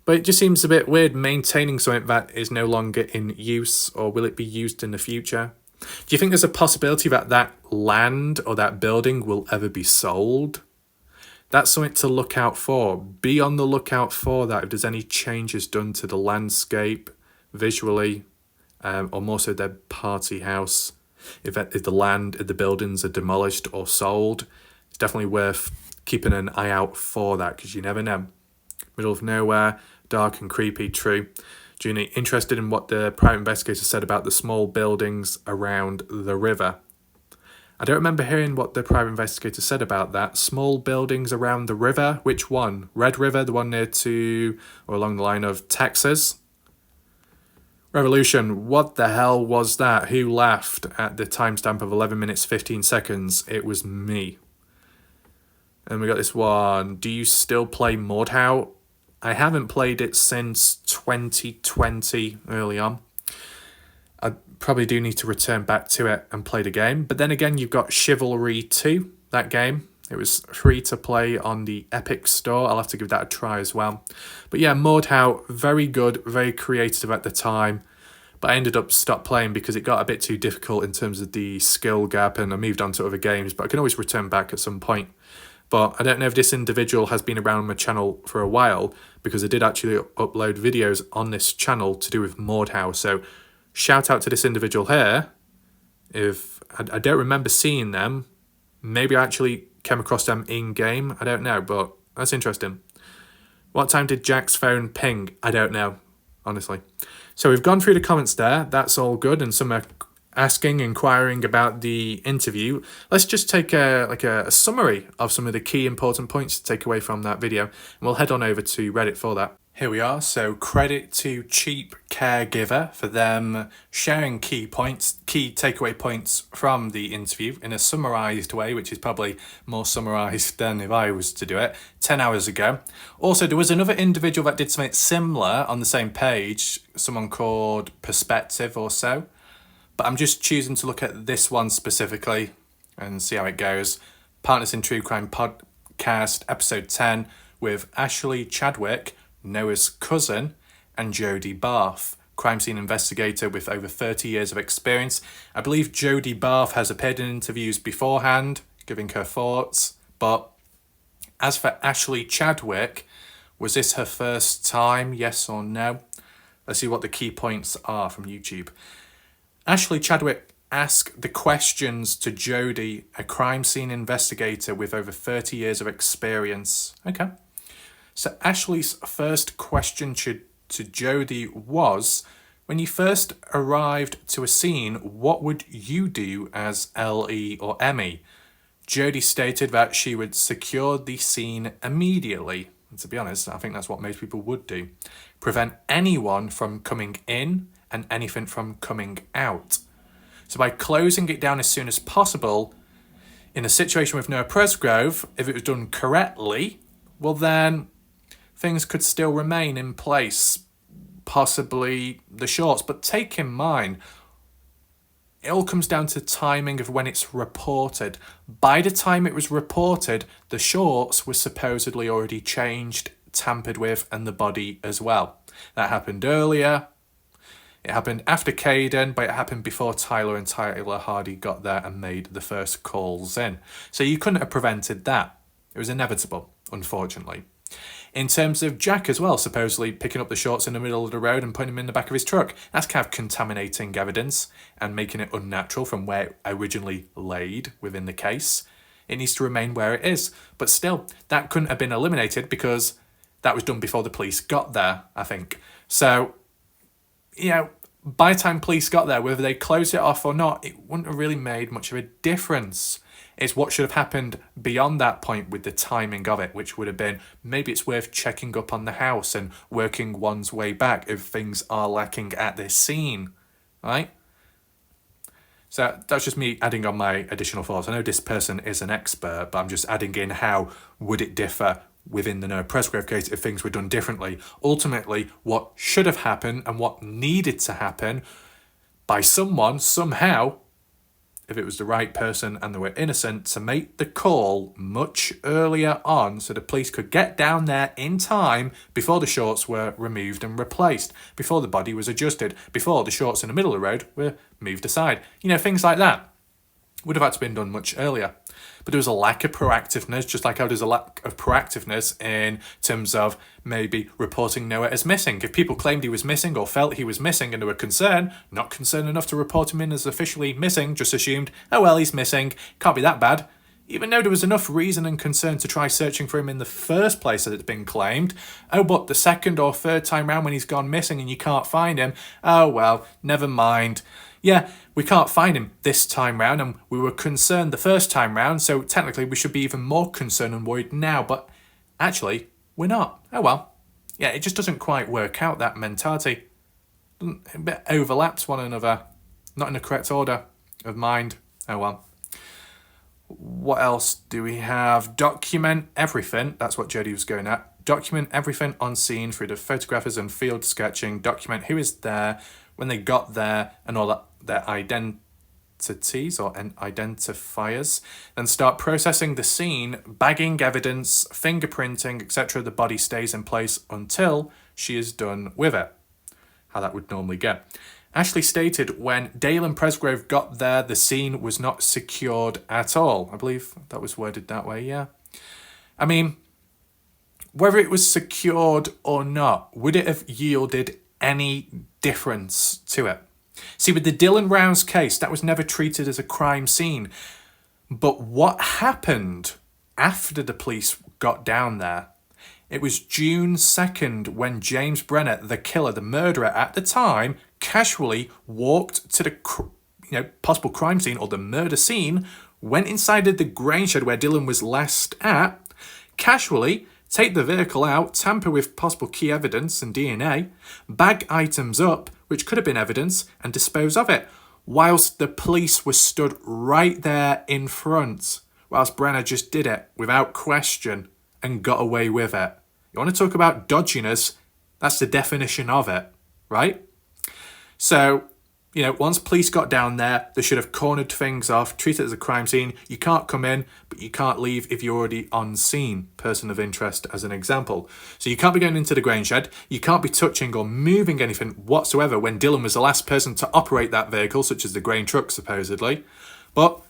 But it just seems a bit weird maintaining something that is no longer in use, or will it be used in the future? Do you think there's a possibility that that land or that building will ever be sold? That's something to look out for. Be on the lookout for that if there's any changes done to the landscape visually, or more so their party house. If the land, if the buildings are demolished or sold, it's definitely worth keeping an eye out for that, because you never know. Middle of nowhere, dark and creepy, true. Junie, interested in what the private investigator said about the small buildings around the river. I don't remember hearing what the private investigator said about that. Small buildings around the river? Which one? Red River, the one near to, or along the line of Texas? Revolution, what the hell was that? Who laughed at the timestamp of 11 minutes 15 seconds? It was me. And we got this one. Do you still play Mordhau? I haven't played it since 2020, early on. I probably do need to return back to it and play the game. But then again, you've got Chivalry 2, that game. It was free to play on the Epic Store. I'll have to give that a try as well. But yeah, Mordhau, very good, very creative at the time. But I ended up stopped playing because it got a bit too difficult in terms of the skill gap, and I moved on to other games. But I can always return back at some point. But I don't know if this individual has been around my channel for a while, because I did actually upload videos on this channel to do with Mordhau. So shout out to this individual here. If I don't remember seeing them, maybe I actually came across them in-game. I don't know, but that's interesting. What time did Jack's phone ping? I don't know, honestly. So we've gone through the comments there. That's all good. And some are asking, inquiring about the interview. Let's just take a summary of some of the key important points to take away from that video. And we'll head on over to Reddit for that. Here we are. So credit to Cheap Caregiver for them sharing key takeaway points from the interview in a summarized way, which is probably more summarized than if I was to do it 10 hours ago. Also, there was another individual that did something similar on the same page, someone called Perspective or so. But I'm just choosing to look at this one specifically and see how it goes. Partners in True Crime Podcast, episode 10, with Ashley Chadwick, Noah's cousin, and Jodie Barth, crime scene investigator with over 30 years of experience. I believe Jodie Barth has appeared in interviews beforehand, giving her thoughts. But as for Ashley Chadwick, was this her first time, yes or no? Let's see what the key points are from YouTube. Ashley Chadwick asked the questions to Jodie, a crime scene investigator with over 30 years of experience. Okay. So Ashley's first question to Jodie was, when you first arrived to a scene, what would you do as LE or Emmy? Jodie stated that she would secure the scene immediately. And to be honest, I think that's what most people would do. Prevent anyone from coming in and anything from coming out. So by closing it down as soon as possible, in a situation with Noah Presgrove, if it was done correctly, well then things could still remain in place, possibly the shorts. But take in mind, it all comes down to timing of when it's reported. By the time it was reported, the shorts were supposedly already changed, tampered with, and the body as well. That happened earlier. It happened after Caden, but it happened before Tyler and Tyler Hardy got there and made the first calls in. So you couldn't have prevented that. It was inevitable, unfortunately. In terms of Jack as well, supposedly picking up the shorts in the middle of the road and putting them in the back of his truck. That's kind of contaminating evidence and making it unnatural from where it originally laid within the case. It needs to remain where it is. But still, that couldn't have been eliminated because that was done before the police got there, I think. So, you know, by the time police got there, whether they closed it off or not, it wouldn't have really made much of a difference. It's what should have happened beyond that point with the timing of it, which would have been, maybe it's worth checking up on the house and working one's way back if things are lacking at this scene, right? So that's just me adding on my additional thoughts. I know this person is an expert, but I'm just adding in how would it differ within the Noah Presgrave case if things were done differently. Ultimately, what should have happened and what needed to happen by someone, somehow, if it was the right person and they were innocent, to make the call much earlier on so the police could get down there in time before the shorts were removed and replaced, before the body was adjusted, before the shorts in the middle of the road were moved aside. You know, things like that would have had to been done much earlier. But there was a lack of proactiveness, just like how there's a lack of proactiveness in terms of maybe reporting Noah as missing. If people claimed he was missing or felt he was missing and they were concerned, not concerned enough to report him in as officially missing, just assumed, oh well, he's missing, can't be that bad. Even though there was enough reason and concern to try searching for him in the first place that it's been claimed. Oh, but the second or third time round when he's gone missing and you can't find him, oh well, never mind. Yeah, we can't find him this time round and we were concerned the first time round, so technically we should be even more concerned and worried now, but actually we're not. Oh well. Yeah, it just doesn't quite work out, that mentality. It overlaps one another, not in the correct order of mind. Oh well. What else do we have? Document everything. That's what Jodie was going at. Document everything on scene through the photographers and field sketching. Document who is there, when they got there, and all that, their identities or identifiers. Then start processing the scene, bagging evidence, fingerprinting, etc. The body stays in place until she is done with it. How that would normally go. Ashley stated when Dale and Presgrave got there, the scene was not secured at all. I believe that was worded that way, yeah. I mean, whether it was secured or not, would it have yielded any difference to it? See, with the Dylan Rouse case, that was never treated as a crime scene. But what happened after the police got down there? It was June 2nd when James Brenner, the killer, the murderer at the time, casually walked to the possible crime scene or the murder scene, went inside the grain shed where Dylan was last at, casually take the vehicle out, tamper with possible key evidence and DNA, bag items up, which could have been evidence, and dispose of it, whilst the police were stood right there in front, whilst Brenner just did it without question and got away with it. You want to talk about dodginess? That's the definition of it, right? So, once police got down there, they should have cornered things off, treated it as a crime scene. You can't come in, but you can't leave if you're already on scene. Person of interest as an example. So you can't be going into the grain shed. You can't be touching or moving anything whatsoever when Dylan was the last person to operate that vehicle, such as the grain truck, supposedly. But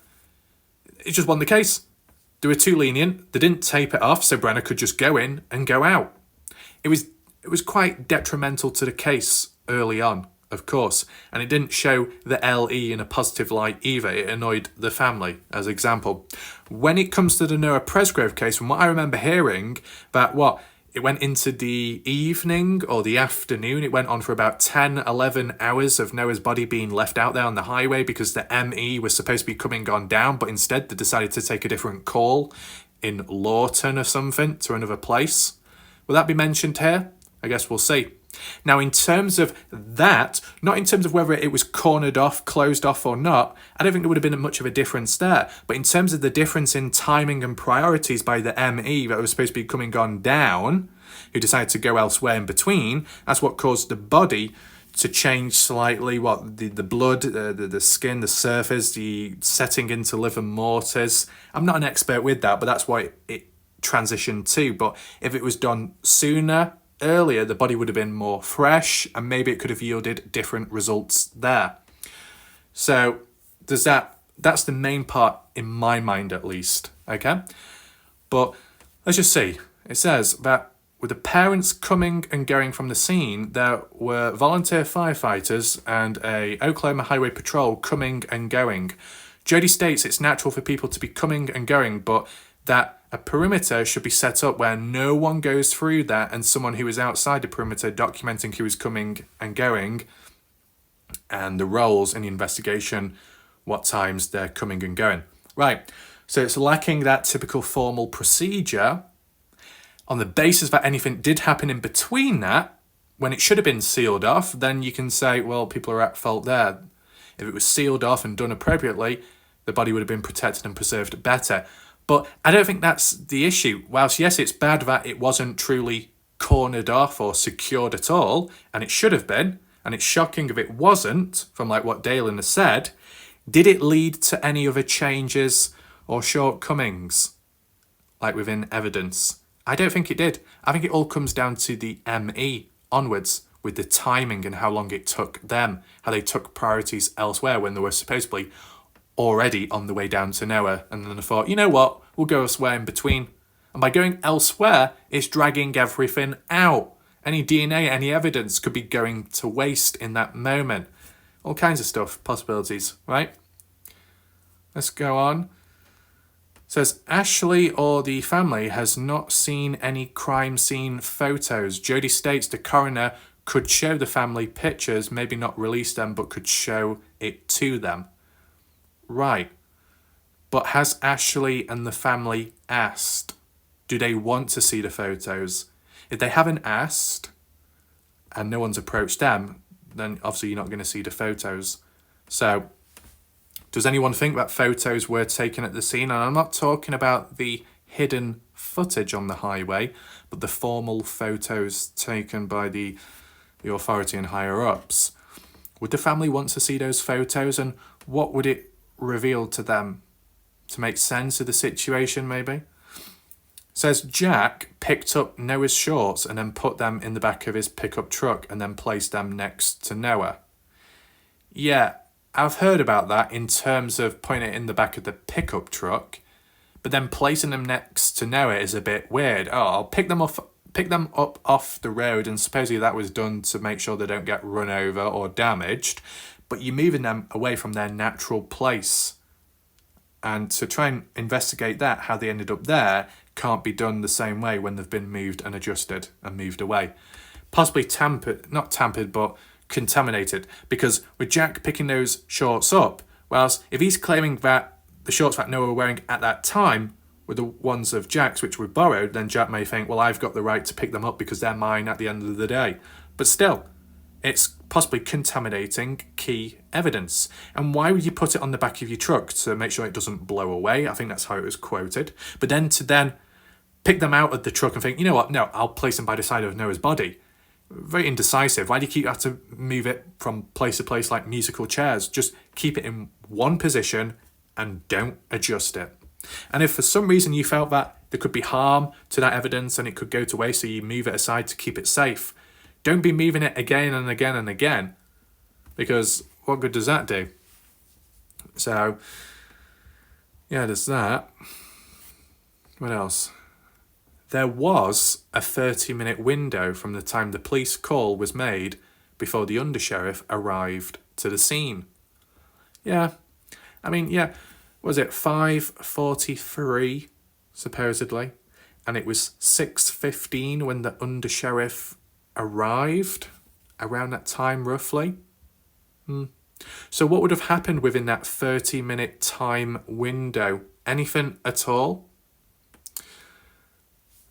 it just wasn't the case. They were too lenient. They didn't tape it off, so Brenner could just go in and go out. It was quite detrimental to the case early on, of course, and it didn't show the LE in a positive light either. It annoyed the family, as example. When it comes to the Noah Presgrave case, from what I remember hearing, that it went into the evening or the afternoon. It went on for about 10, 11 hours of Noah's body being left out there on the highway because the ME was supposed to be coming on down, but instead they decided to take a different call in Lawton or something to another place. Will that be mentioned here? I guess we'll see. Now, in terms of that, not in terms of whether it was cornered off, closed off or not, I don't think there would have been much of a difference there. But in terms of the difference in timing and priorities by the ME that was supposed to be coming on down, who decided to go elsewhere in between, that's what caused the body to change slightly. The blood, the skin, the surface, the setting into livor mortis. I'm not an expert with that, but that's why it transitioned to. But if it was done sooner, earlier, the body would have been more fresh and maybe it could have yielded different results there. So that's the main part in my mind, at least. Okay, but let's just see. It says that with the parents coming and going from the scene, there were volunteer firefighters and a Oklahoma Highway Patrol coming and going. Jodie states it's natural for people to be coming and going, but that a perimeter should be set up where no one goes through that and someone who is outside the perimeter documenting who is coming and going and the roles in the investigation, what times they're coming and going. Right, so it's lacking that typical formal procedure. On the basis that anything did happen in between that, when it should have been sealed off, then you can say, well, people are at fault there. If it was sealed off and done appropriately, the body would have been protected and preserved better. But I don't think that's the issue. Whilst, yes, it's bad that it wasn't truly cornered off or secured at all, and it should have been, and it's shocking if it wasn't, from like what Dalen has said, did it lead to any other changes or shortcomings, like within evidence? I don't think it did. I think it all comes down to the ME onwards, with the timing and how long it took them, how they took priorities elsewhere when they were supposedly already on the way down to Noah, and then I thought, you know what, we'll go elsewhere in between. And by going elsewhere, it's dragging everything out. Any DNA, any evidence could be going to waste in that moment. All kinds of stuff, possibilities, right? Let's go on. It says, Ashley or the family has not seen any crime scene photos. Jody states the coroner could show the family pictures, maybe not release them, but could show it to them. Right. But has Ashley and the family asked? Do they want to see the photos? If they haven't asked and no one's approached them, then obviously you're not going to see the photos. So, does anyone think that photos were taken at the scene? And I'm not talking about the hidden footage on the highway, but the formal photos taken by the authority and higher-ups. Would the family want to see those photos, and what would it reveal to them to make sense of the situation, maybe? It says Jack picked up Noah's shorts and then put them in the back of his pickup truck and then placed them next to Noah. Yeah, I've heard about that in terms of putting it in the back of the pickup truck, but then placing them next to Noah is a bit weird. Oh, I'll pick them up off the road, and supposedly that was done to make sure they don't get run over or damaged, but you're moving them away from their natural place. And to try and investigate that, how they ended up there, can't be done the same way when they've been moved and adjusted and moved away. Possibly not tampered, but contaminated. Because with Jack picking those shorts up, whilst if he's claiming that the shorts that Noah were wearing at that time were the ones of Jack's which were borrowed, then Jack may think, well, I've got the right to pick them up because they're mine at the end of the day. But still, it's possibly contaminating key evidence. And why would you put it on the back of your truck? To make sure it doesn't blow away. I think that's how it was quoted. But then to pick them out of the truck and think, you know what, no, I'll place them by the side of Noah's body. Very indecisive. Why do you have to move it from place to place like musical chairs? Just keep it in one position and don't adjust it. And if for some reason you felt that there could be harm to that evidence and it could go to waste, so you move it aside to keep it safe, don't be moving it again and again and again, because what good does that do? So, yeah, there's that. What else? There was a 30-minute window from the time the police call was made before the undersheriff arrived to the scene. Yeah, I mean, yeah, was it 5:43 supposedly, and it was 6:15 when the undersheriff arrived, around that time roughly. So what would have happened within that 30-minute time window? Anything at all?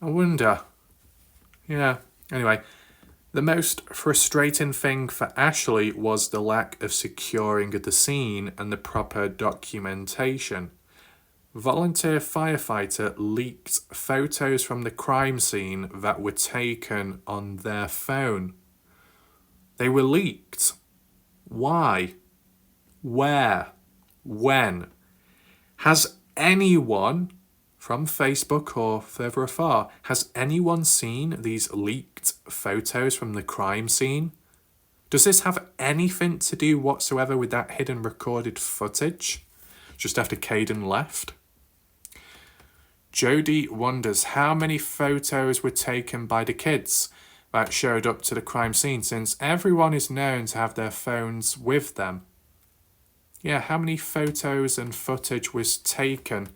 I wonder. Yeah, anyway, the most frustrating thing for Ashley was the lack of securing of the scene and the proper documentation. Volunteer firefighter leaked photos from the crime scene that were taken on their phone. They were leaked. Why? Where? When? Has anyone from Facebook or further afar, has anyone seen these leaked photos from the crime scene? Does this have anything to do whatsoever with that hidden recorded footage just after Caden left? Jody wonders how many photos were taken by the kids that showed up to the crime scene, since everyone is known to have their phones with them. Yeah, how many photos and footage was taken?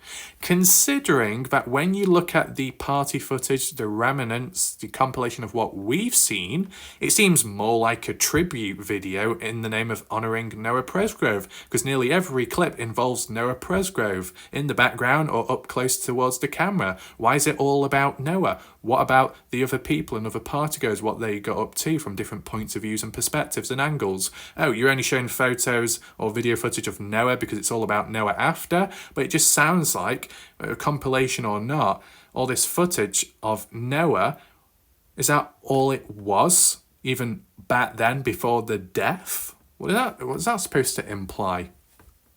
Considering that when you look at the party footage, the remnants, the compilation of what we've seen, it seems more like a tribute video in the name of honouring Noah Presgrove, because nearly every clip involves Noah Presgrove in the background or up close towards the camera. Why is it all about Noah? What about the other people and other partygoers, what they got up to from different points of views and perspectives and angles? Oh, you're only showing photos or video footage of Noah because it's all about Noah after, but it just sounds like, a compilation or not, all this footage of Noah, is that all it was, even back then before the death? What was that supposed to imply?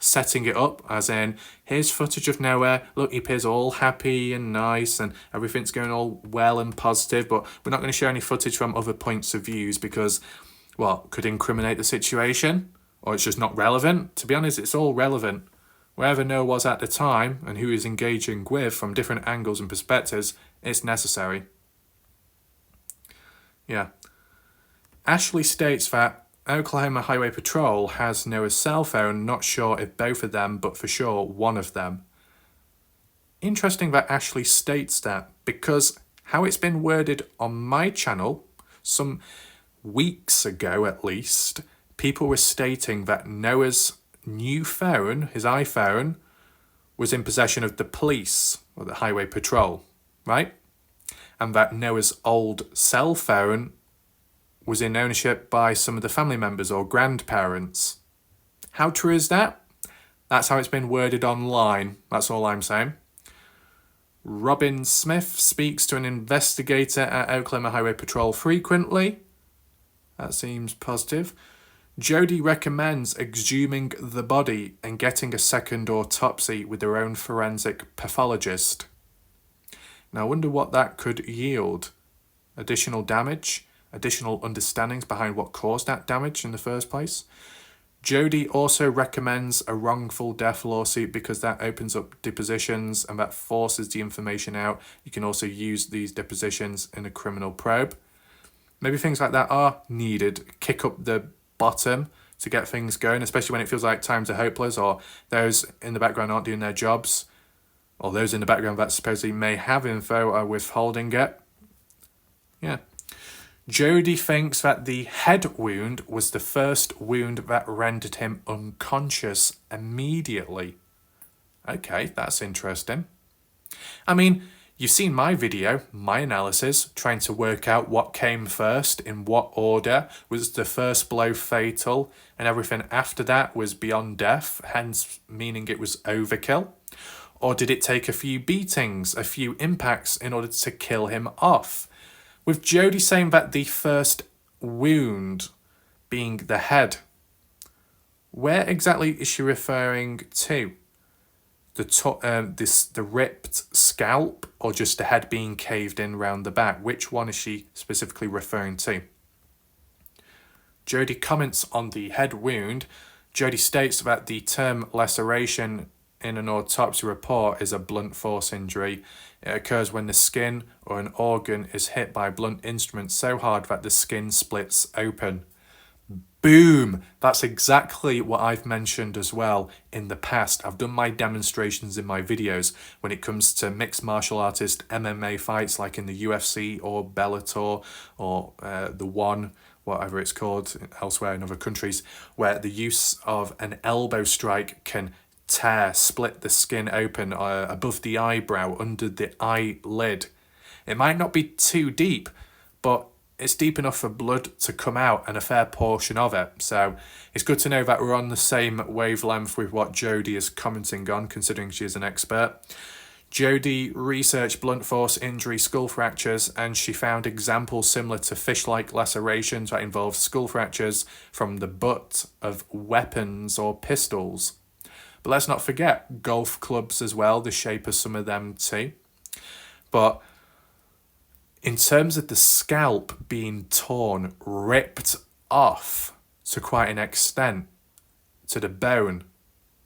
Setting it up as in, here's footage of Noah, look, he appears all happy and nice and everything's going all well and positive, but we're not going to show any footage from other points of views because, well, could incriminate the situation, or it's just not relevant. To be honest, it's all relevant. Wherever Noah was at the time and who he's engaging with from different angles and perspectives, it's necessary. Yeah. Ashley states that Oklahoma Highway Patrol has Noah's cell phone, not sure if both of them, but for sure one of them. Interesting that Ashley states that, because how it's been worded on my channel, some weeks ago at least, people were stating that Noah's new phone, his iPhone, was in possession of the police, or the Highway Patrol, right? And that Noah's old cell phone was in ownership by some of the family members or grandparents. How true is that? That's how it's been worded online. That's all I'm saying. Robin Smith speaks to an investigator at Oklahoma Highway Patrol frequently. That seems positive. Jody recommends exhuming the body and getting a second autopsy with their own forensic pathologist. Now I wonder what that could yield. Additional damage? Additional understandings behind what caused that damage in the first place. Jody also recommends a wrongful death lawsuit because that opens up depositions and that forces the information out. You can also use these depositions in a criminal probe. Maybe things like that are needed. Kick up the bottom to get things going, especially when it feels like times are hopeless or those in the background aren't doing their jobs, or those in the background that supposedly may have info are withholding it. Yeah. Jody thinks that the head wound was the first wound that rendered him unconscious immediately. Okay, that's interesting. I mean, you've seen my video, my analysis, trying to work out what came first, in what order. Was the first blow fatal and everything after that was beyond death, hence meaning it was overkill? Or did it take a few beatings, a few impacts in order to kill him off? With Jody saying that the first wound being the head, where exactly is she referring to? The ripped scalp, or just the head being caved in round the back? Which one is she specifically referring to? Jody comments on the head wound. Jody states that the term laceration in an autopsy report is a blunt force injury. It occurs when the skin or an organ is hit by a blunt instrument so hard that the skin splits open. Boom! That's exactly what I've mentioned as well in the past. I've done my demonstrations in my videos when it comes to mixed martial artist MMA fights like in the UFC or Bellator or the One, whatever it's called elsewhere in other countries, where the use of an elbow strike can split the skin open above the eyebrow, under the eyelid. It might not be too deep, but it's deep enough for blood to come out and a fair portion of it. So it's good to know that we're on the same wavelength with what Jody is commenting on, considering she is an expert. Jody researched blunt force injury skull fractures, and she found examples similar to fish-like lacerations that involve skull fractures from the butt of weapons or pistols. But let's not forget golf clubs as well, the shape of some of them too. But in terms of the scalp being torn, ripped off to quite an extent, to the bone,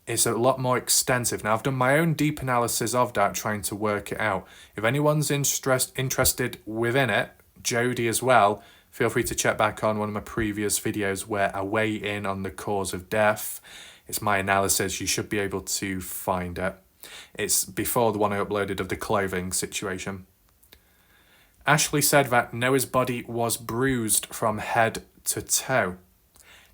it's a lot more extensive. Now, I've done my own deep analysis of that, trying to work it out. If anyone's interested within it, Jody as well, feel free to check back on one of my previous videos where I weigh in on the cause of death. It's my analysis. You should be able to find it. It's before the one I uploaded of the clothing situation. Ashley said that Noah's body was bruised from head to toe.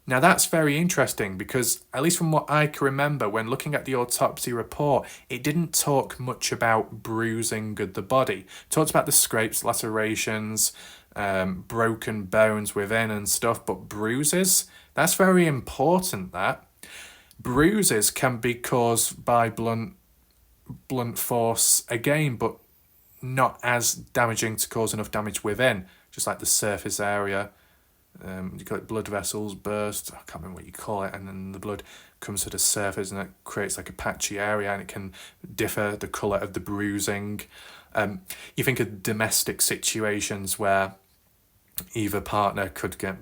Now that's very interesting because, at least from what I can remember, when looking at the autopsy report, it didn't talk much about bruising of the body. It talked about the scrapes, lacerations, broken bones within and stuff, but bruises, that's very important. That bruises can be caused by blunt force again, but not as damaging to cause enough damage within, just like the surface area. You call it blood vessels burst, I can't remember what you call it, and then the blood comes to the surface and it creates like a patchy area, and it can differ the colour of the bruising. You think of domestic situations where either partner could get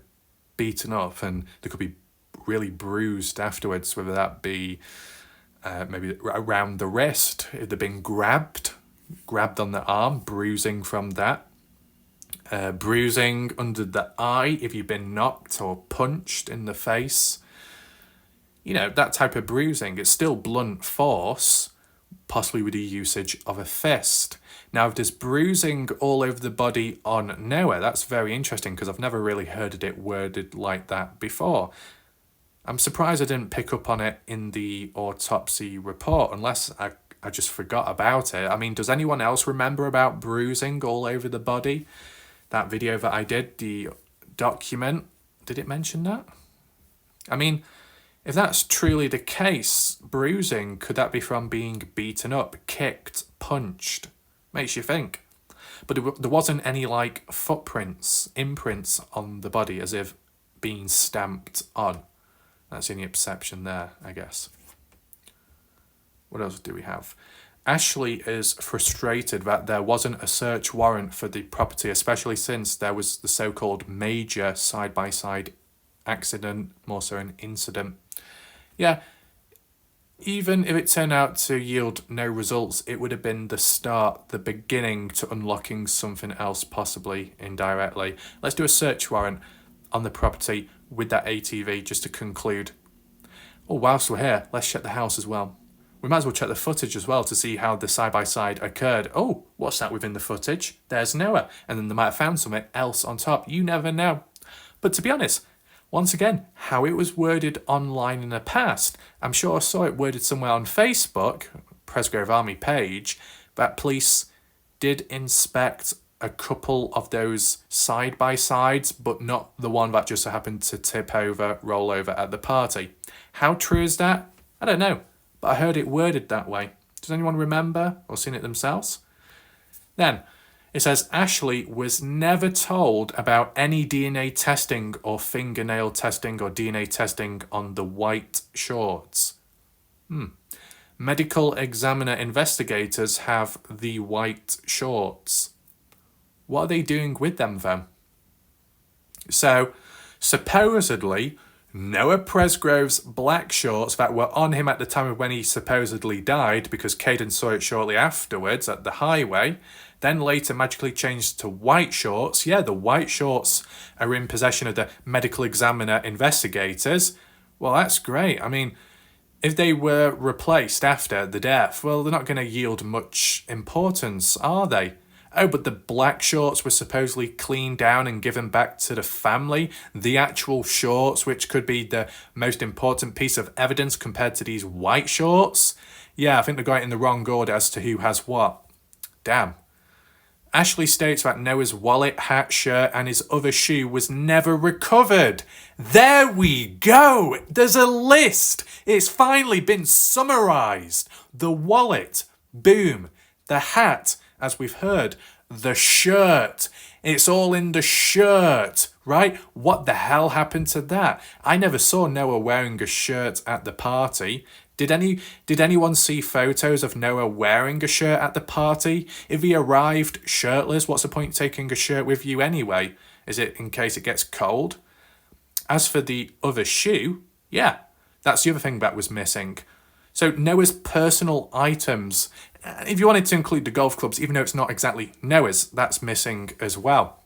beaten up and they could be really bruised afterwards, whether that be maybe around the wrist, if they've been grabbed on the arm, bruising from that. Bruising under the eye if you've been knocked or punched in the face. You know, that type of bruising, it's still blunt force, possibly with the usage of a fist. Now, if there's bruising all over the body on Noah, that's very interesting because I've never really heard it worded like that before. I'm surprised I didn't pick up on it in the autopsy report, unless I just forgot about it. I mean, does anyone else remember about bruising all over the body? That video that I did, the document, did it mention that? I mean, if that's truly the case, bruising, could that be from being beaten up, kicked, punched? Makes you think. But there wasn't any like footprints, imprints on the body as if being stamped on. That's the only exception there, I guess. What else do we have? Ashley is frustrated that there wasn't a search warrant for the property, especially since there was the so-called major side-by-side accident, more so an incident. Yeah, even if it turned out to yield no results, it would have been the start, the beginning to unlocking something else, possibly indirectly. Let's do a search warrant on the property with that ATV just to conclude. Oh, whilst we're here, let's check the house as well. We might as well check the footage as well to see how the side-by-side occurred. Oh, what's that within the footage? There's Noah. And then they might have found something else on top. You never know. But to be honest, once again, how it was worded online in the past, I'm sure I saw it worded somewhere on Facebook, Presgrove Army page, that police did inspect a couple of those side-by-sides, but not the one that just happened to tip over, roll over at the party. How true is that? I don't know. But I heard it worded that way. Does anyone remember or seen it themselves? Then, it says Ashley was never told about any DNA testing or fingernail testing or DNA testing on the white shorts. Medical examiner investigators have the white shorts. What are they doing with them then? So, supposedly, Noah Presgrove's black shorts that were on him at the time of when he supposedly died, because Caden saw it shortly afterwards at the highway, then later magically changed to white shorts. Yeah, the white shorts are in possession of the medical examiner investigators. Well, that's great. I mean, if they were replaced after the death, well, they're not going to yield much importance, are they? Oh, but the black shorts were supposedly cleaned down and given back to the family. The actual shorts, which could be the most important piece of evidence compared to these white shorts. Yeah, I think they got it in the wrong order as to who has what. Damn. Ashley states that Noah's wallet, hat, shirt and his other shoe was never recovered. There we go. There's a list. It's finally been summarised. The wallet. Boom. The hat. As we've heard, the shirt. It's all in the shirt, right? What the hell happened to that? I never saw Noah wearing a shirt at the party. Did anyone see photos of Noah wearing a shirt at the party? If he arrived shirtless, what's the point taking a shirt with you anyway? Is it in case it gets cold? As for the other shoe, yeah, that's the other thing that was missing. So Noah's personal items, if you wanted to include the golf clubs, even though it's not exactly Noah's, that's missing as well.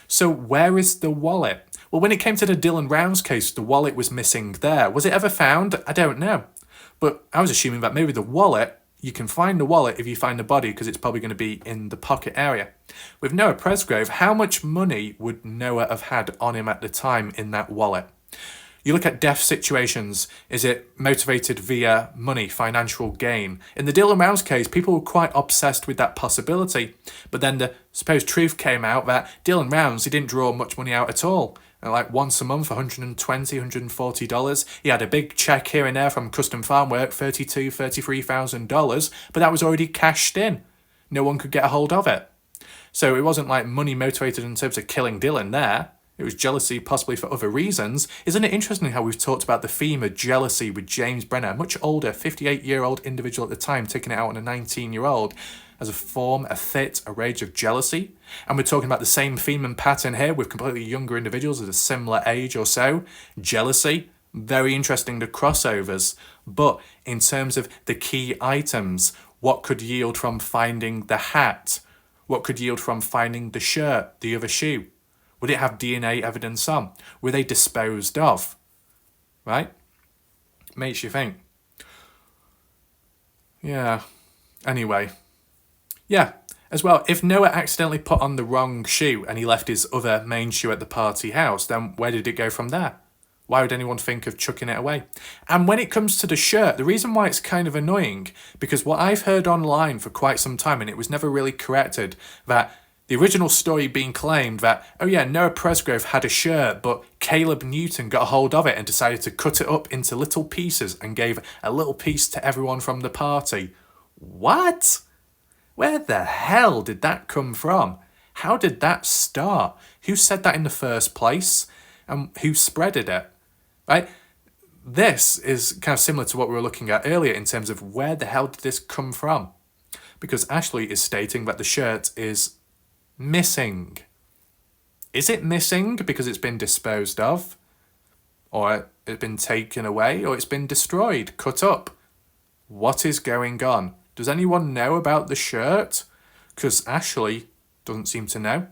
So where is the wallet? Well, when it came to the Dylan Rounds case, the wallet was missing there. Was it ever found? I don't know. But I was assuming that maybe the wallet, you can find the wallet if you find the body because it's probably going to be in the pocket area. With Noah Presgrove, how much money would Noah have had on him at the time in that wallet? You look at death situations, is it motivated via money, financial gain? In the Dylan Rounds case, people were quite obsessed with that possibility. But then the supposed truth came out that Dylan Rounds, he didn't draw much money out at all. Like once a month, $120, $140. He had a big check here and there from custom farm work, $32,000, $33,000, but that was already cashed in. No one could get a hold of it. So it wasn't like money motivated in terms of killing Dylan there. It was jealousy, possibly for other reasons. Isn't it interesting how we've talked about the theme of jealousy with James Brenner, a much older, 58-year-old individual at the time, taking it out on a 19-year-old as a form, a fit, a rage of jealousy? And we're talking about the same theme and pattern here with completely younger individuals at a similar age or so. Jealousy. Very interesting, the crossovers. But in terms of the key items, what could yield from finding the hat? What could yield from finding the shirt, the other shoe? Would it have DNA evidence on? Were they disposed of? Right? Makes you think. Yeah. Anyway. Yeah. As well, if Noah accidentally put on the wrong shoe and he left his other main shoe at the party house, then where did it go from there? Why would anyone think of chucking it away? And when it comes to the shirt, the reason why it's kind of annoying, because what I've heard online for quite some time, and it was never really corrected, that the original story being claimed that, oh yeah, Noah Presgrove had a shirt, but Caleb Newton got a hold of it and decided to cut it up into little pieces and gave a little piece to everyone from the party. What? Where the hell did that come from? How did that start? Who said that in the first place? And who spreaded it? Right? This is kind of similar to what we were looking at earlier in terms of where the hell did this come from? Because Ashley is stating that the shirt is missing. Is it missing because it's been disposed of? Or it's been taken away? Or it's been destroyed, cut up? What is going on? Does anyone know about the shirt? Because Ashley doesn't seem to know.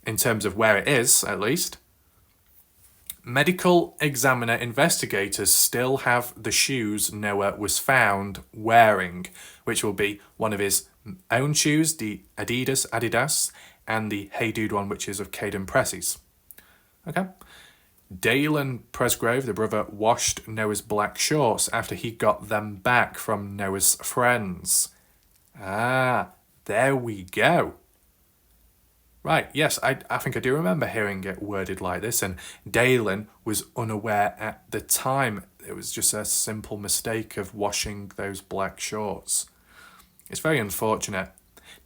In terms of where it is, at least. Medical examiner investigators still have the shoes Noah was found wearing, which will be one of his own shoes, the Adidas, and the Hey Dude one, which is of Caden Pressey's. Okay. Dalen Presgrove, the brother, washed Noah's black shorts after he got them back from Noah's friends. Ah, there we go. Right, yes, I think I do remember hearing it worded like this, and Dalen was unaware at the time. It was just a simple mistake of washing those black shorts. It's very unfortunate.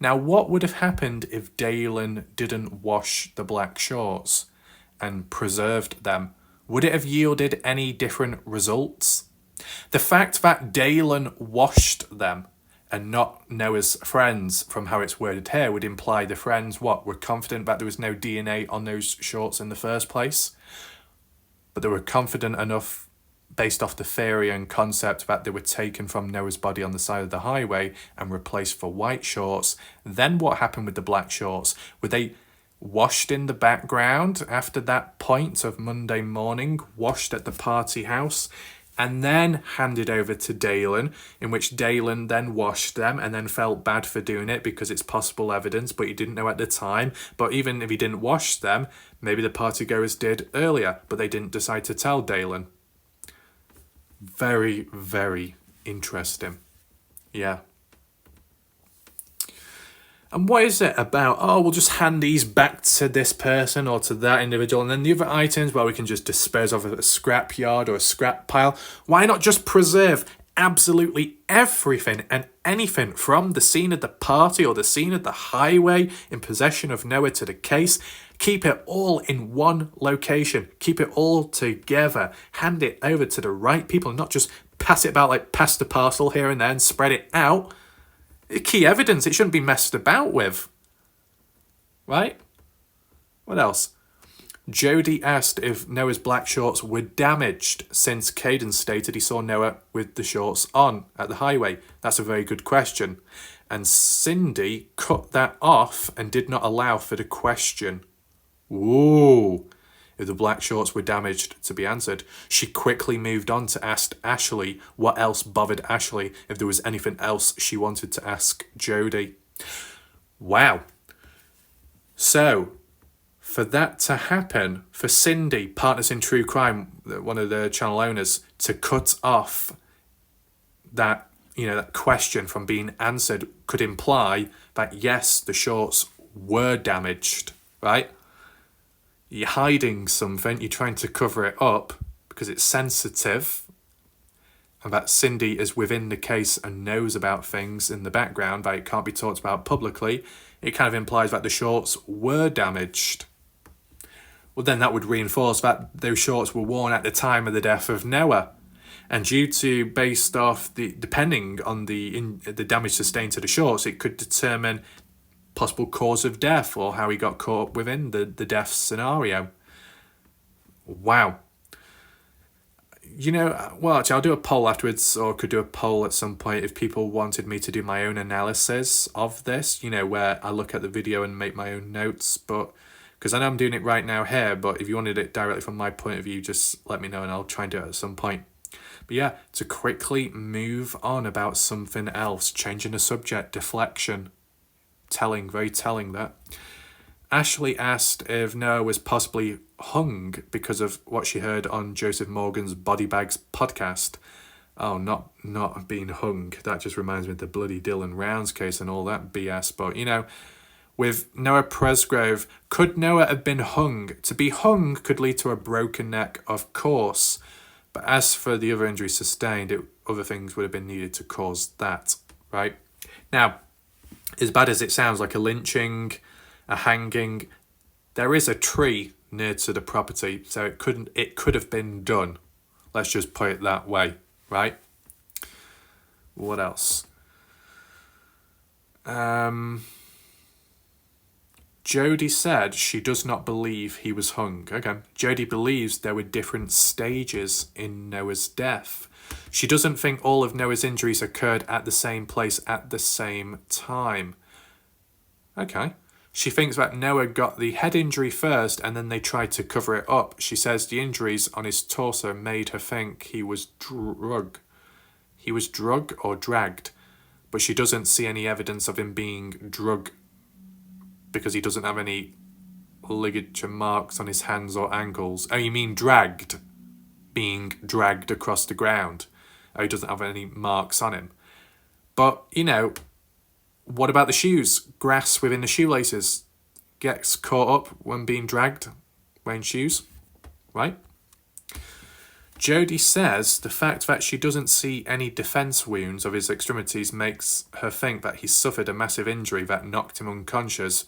Now, what would have happened if Dalen didn't wash the black shorts and preserved them? Would it have yielded any different results? The fact that Dalen washed them and not Noah's friends, from how it's worded here, would imply the friends, were confident that there was no DNA on those shorts in the first place? But they were confident enough, based off the theory and concept, that they were taken from Noah's body on the side of the highway and replaced for white shorts. Then what happened with the black shorts? Were they washed in the background after that point of Monday morning, washed at the party house, and then handed over to Dalen, in which Dalen then washed them and then felt bad for doing it because it's possible evidence, but he didn't know at the time. But even if he didn't wash them, maybe the partygoers did earlier, but they didn't decide to tell Dalen. Very, very interesting. Yeah. And what is it about, we'll just hand these back to this person or to that individual, and then the other items, we can just dispose of at a scrap yard or a scrap pile. Why not just preserve absolutely everything and anything from the scene of the party or the scene of the highway in possession of Noah to the case? Keep it all in one location. Keep it all together. Hand it over to the right people and not just pass it about like pass the parcel here and there and spread it out. Key evidence, it shouldn't be messed about with. Right? What else? Jody asked if Noah's black shorts were damaged since Caden stated he saw Noah with the shorts on at the highway. That's a very good question. And Cindy cut that off and did not allow for the question. Ooh. If the black shorts were damaged to be answered, she quickly moved on to ask Ashley what else bothered Ashley, if there was anything else she wanted to ask Jody. Wow. So, For that to happen, for Cindy, Partners in True Crime, one of the channel owners, to cut off that, that question from being answered could imply that yes, the shorts were damaged, right? You're hiding something, you're trying to cover it up because it's sensitive, and that Cindy is within the case and knows about things in the background that it can't be talked about publicly. It kind of implies that the shorts were damaged. Well, then that would reinforce that those shorts were worn at the time of the death of Noah. And based off depending on the damage sustained to the shorts, it could determine possible cause of death or how he got caught within the death scenario. Wow. Well, actually, I'll do a poll afterwards, or could do a poll at some point if people wanted me to do my own analysis of this, where I look at the video and make my own notes. But because I know I'm doing it right now here, but if you wanted it directly from my point of view, just let me know and I'll try and do it at some point. But yeah, to quickly move on about something else, changing the subject, deflection. Very telling that. Ashley asked if Noah was possibly hung because of what she heard on Joseph Morgan's Body Bags podcast. Oh, not being hung. That just reminds me of the bloody Dylan Rounds case and all that BS. But, with Noah Presgrove, could Noah have been hung? To be hung could lead to a broken neck, of course. But as for the other injuries sustained, other things would have been needed to cause that, right? Now, as bad as it sounds, like a lynching, a hanging, there is a tree near to the property, so it could have been done. Let's just put it that way, right? What else? Jodie said she does not believe he was hung. Okay. Jodie believes there were different stages in Noah's death. She doesn't think all of Noah's injuries occurred at the same place at the same time. Okay. She thinks that Noah got the head injury first and then they tried to cover it up. She says the injuries on his torso made her think he was drugged. He was drugged or dragged, but she doesn't see any evidence of him being drugged because he doesn't have any ligature marks on his hands or ankles. Oh, you mean dragged? Being dragged across the ground. Oh, he doesn't have any marks on him. But, what about the shoes? Grass within the shoelaces gets caught up when being dragged, wearing shoes, right? Jodie says the fact that she doesn't see any defence wounds of his extremities makes her think that he suffered a massive injury that knocked him unconscious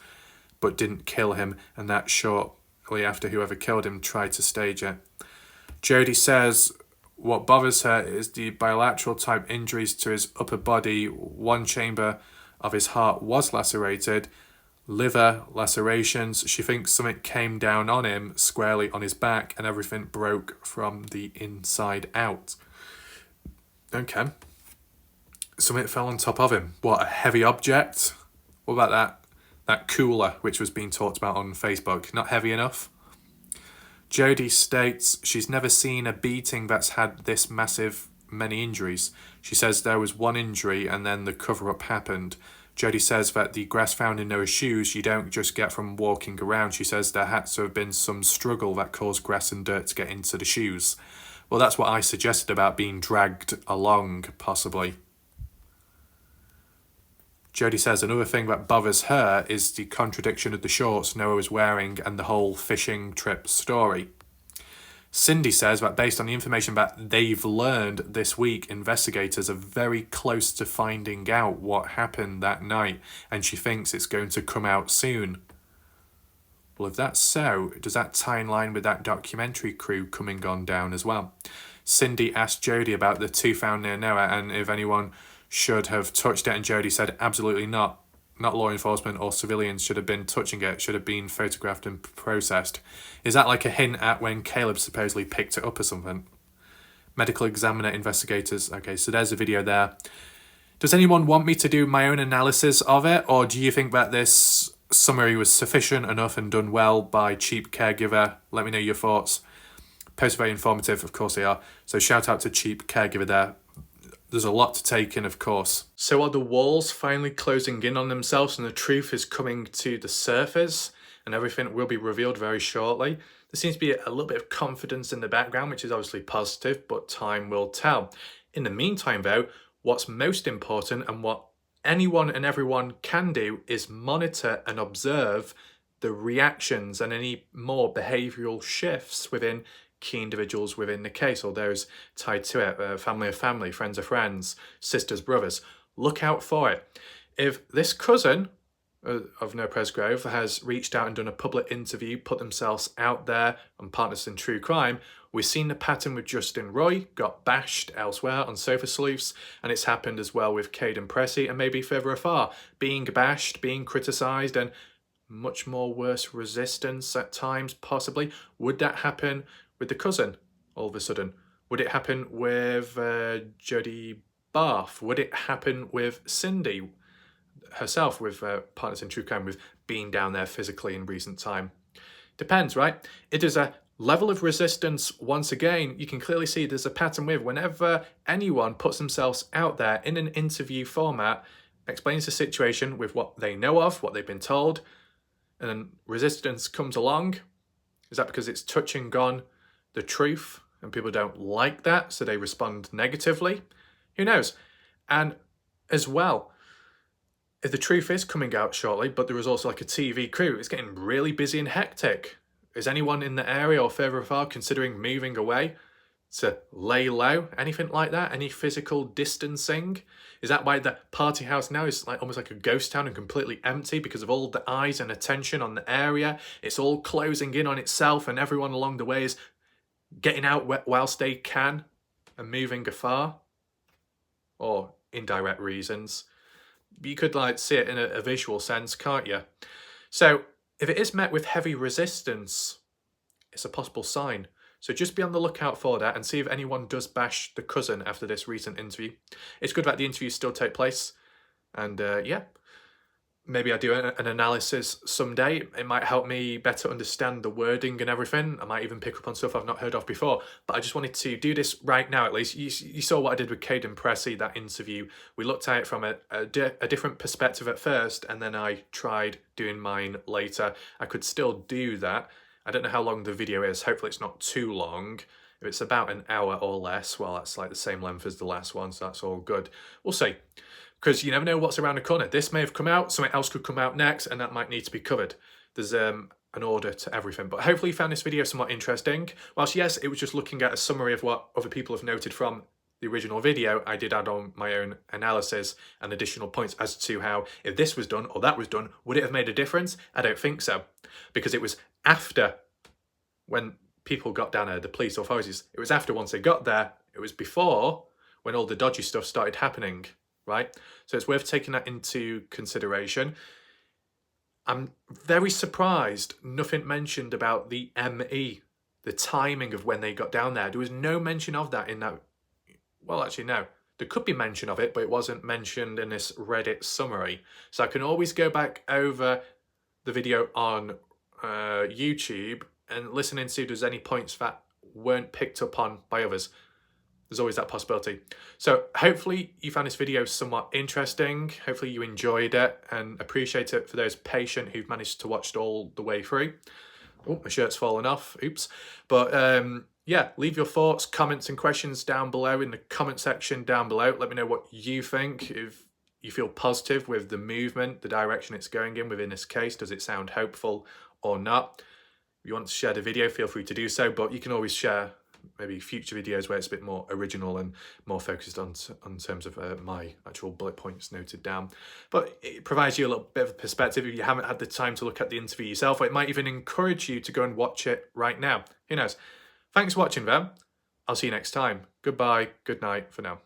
but didn't kill him, and that shortly after whoever killed him tried to stage it. Jodie says what bothers her is the bilateral type injuries to his upper body. One chamber of his heart was lacerated, liver lacerations. She thinks something came down on him squarely on his back and everything broke from the inside out. Okay. Something fell on top of him. What, a heavy object? What about that cooler which was being talked about on Facebook? Not heavy enough? Jodie states she's never seen a beating that's had this many injuries. She says there was one injury and then the cover-up happened. Jodie says that the grass found in Noah's shoes you don't just get from walking around. She says there had to have been some struggle that caused grass and dirt to get into the shoes. Well, that's what I suggested about being dragged along, possibly. Jodie says another thing that bothers her is the contradiction of the shorts Noah was wearing and the whole fishing trip story. Cindy says that based on the information that they've learned this week, investigators are very close to finding out what happened that night, and she thinks it's going to come out soon. Well, if that's so, does that tie in line with that documentary crew coming on down as well? Cindy asked Jodie about the two found near Noah and if anyone should have touched it, and Jodie said absolutely not. Not law enforcement or civilians should have been touching it, should have been photographed and processed. Is that like a hint at when Caleb supposedly picked it up or something? Medical examiner investigators. Okay, so there's a video there. Does anyone want me to do my own analysis of it, or do you think that this summary was sufficient enough and done well by Cheap Caregiver? Let me know your thoughts. Posts are very informative, of course they are. So shout out to Cheap Caregiver there. There's a lot to take in, of course. So are the walls finally closing in on themselves and the truth is coming to the surface? and everything will be revealed very shortly. There seems to be a little bit of confidence in the background, which is obviously positive, but time will tell. In the meantime, though, what's most important and what anyone and everyone can do is monitor and observe the reactions and any more behavioural shifts within key individuals within the case, or those tied to it, family of family, friends of friends, sisters, brothers. Look out for it. If this cousin of No Presgrove has reached out and done a public interview, put themselves out there on Partners in True Crime, we've seen the pattern with Justin Roy, got bashed elsewhere on Sofa Sleuths, and it's happened as well with Caden Pressey, and maybe further afar, being bashed, being criticised, and much more worse resistance at times, possibly. Would that happen with the cousin all of a sudden? Would it happen with Jodie Barth? Would it happen with Cindy herself, with Partners in True Crime, with being down there physically in recent time? Depends, right? It is a level of resistance. Once again, you can clearly see there's a pattern with whenever anyone puts themselves out there in an interview format, explains the situation with what they know of, what they've been told, and then resistance comes along. Is that because it's touching on the truth and people don't like that, so they respond negatively? Who knows? And as well, if the truth is coming out shortly, but there is also like a TV crew, it's getting really busy and hectic. Is anyone in the area or further afar considering moving away to lay low? Anything like that? Any physical distancing? Is that why the party house now is like almost like a ghost town and completely empty because of all the eyes and attention on the area? It's all closing in on itself, and everyone along the way is getting out whilst they can and moving afar? Or indirect reasons. You could like see it in a visual sense, can't you? So if it is met with heavy resistance, it's a possible sign. So just be on the lookout for that and see if anyone does bash the cousin after this recent interview. It's good that the interviews still take place. And yeah, maybe I do an analysis someday. It might help me better understand the wording and everything. I might even pick up on stuff I've not heard of before. But I just wanted to do this right now, at least. You saw what I did with Caden Pressey, that interview. We looked at it from a different perspective at first, and then I tried doing mine later. I could still do that. I don't know how long the video is. Hopefully it's not too long. If it's about an hour or less, well, that's like the same length as the last one, so that's all good. We'll see. Because you never know what's around the corner. This may have come out, something else could come out next, and that might need to be covered. There's an order to everything. But hopefully you found this video somewhat interesting. Whilst yes, it was just looking at a summary of what other people have noted from the original video, I did add on my own analysis and additional points as to how, if this was done or that was done, would it have made a difference? I don't think so. Because it was after, when people got down there, the police authorities, it was after, once they got there, it was before when all the dodgy stuff started happening, right? So it's worth taking that into consideration. I'm very surprised nothing mentioned about the ME, the timing of when they got down there. There was no mention of that in that. Well, actually, no. There could be mention of it, but it wasn't mentioned in this Reddit summary. So I can always go back over the video on YouTube and listen and see if there's any points that weren't picked up on by others. There's always that possibility. So hopefully you found this video somewhat interesting. Hopefully you enjoyed it, and appreciate it for those patient who've managed to watch it all the way through. Oh, my shirt's fallen off. Oops. But yeah, leave your thoughts, comments and questions down below in the comment section down below. Let me know what you think. If you feel positive with the movement, the direction it's going in within this case, does it sound hopeful or not? If you want to share the video, feel free to do so, but you can always share maybe future videos where it's a bit more original and more focused on terms of my actual bullet points noted down. But it provides you a little bit of a perspective if you haven't had the time to look at the interview yourself, or it might even encourage you to go and watch it right now. Who knows? Thanks for watching, then. I'll see you next time. Goodbye, good night for now.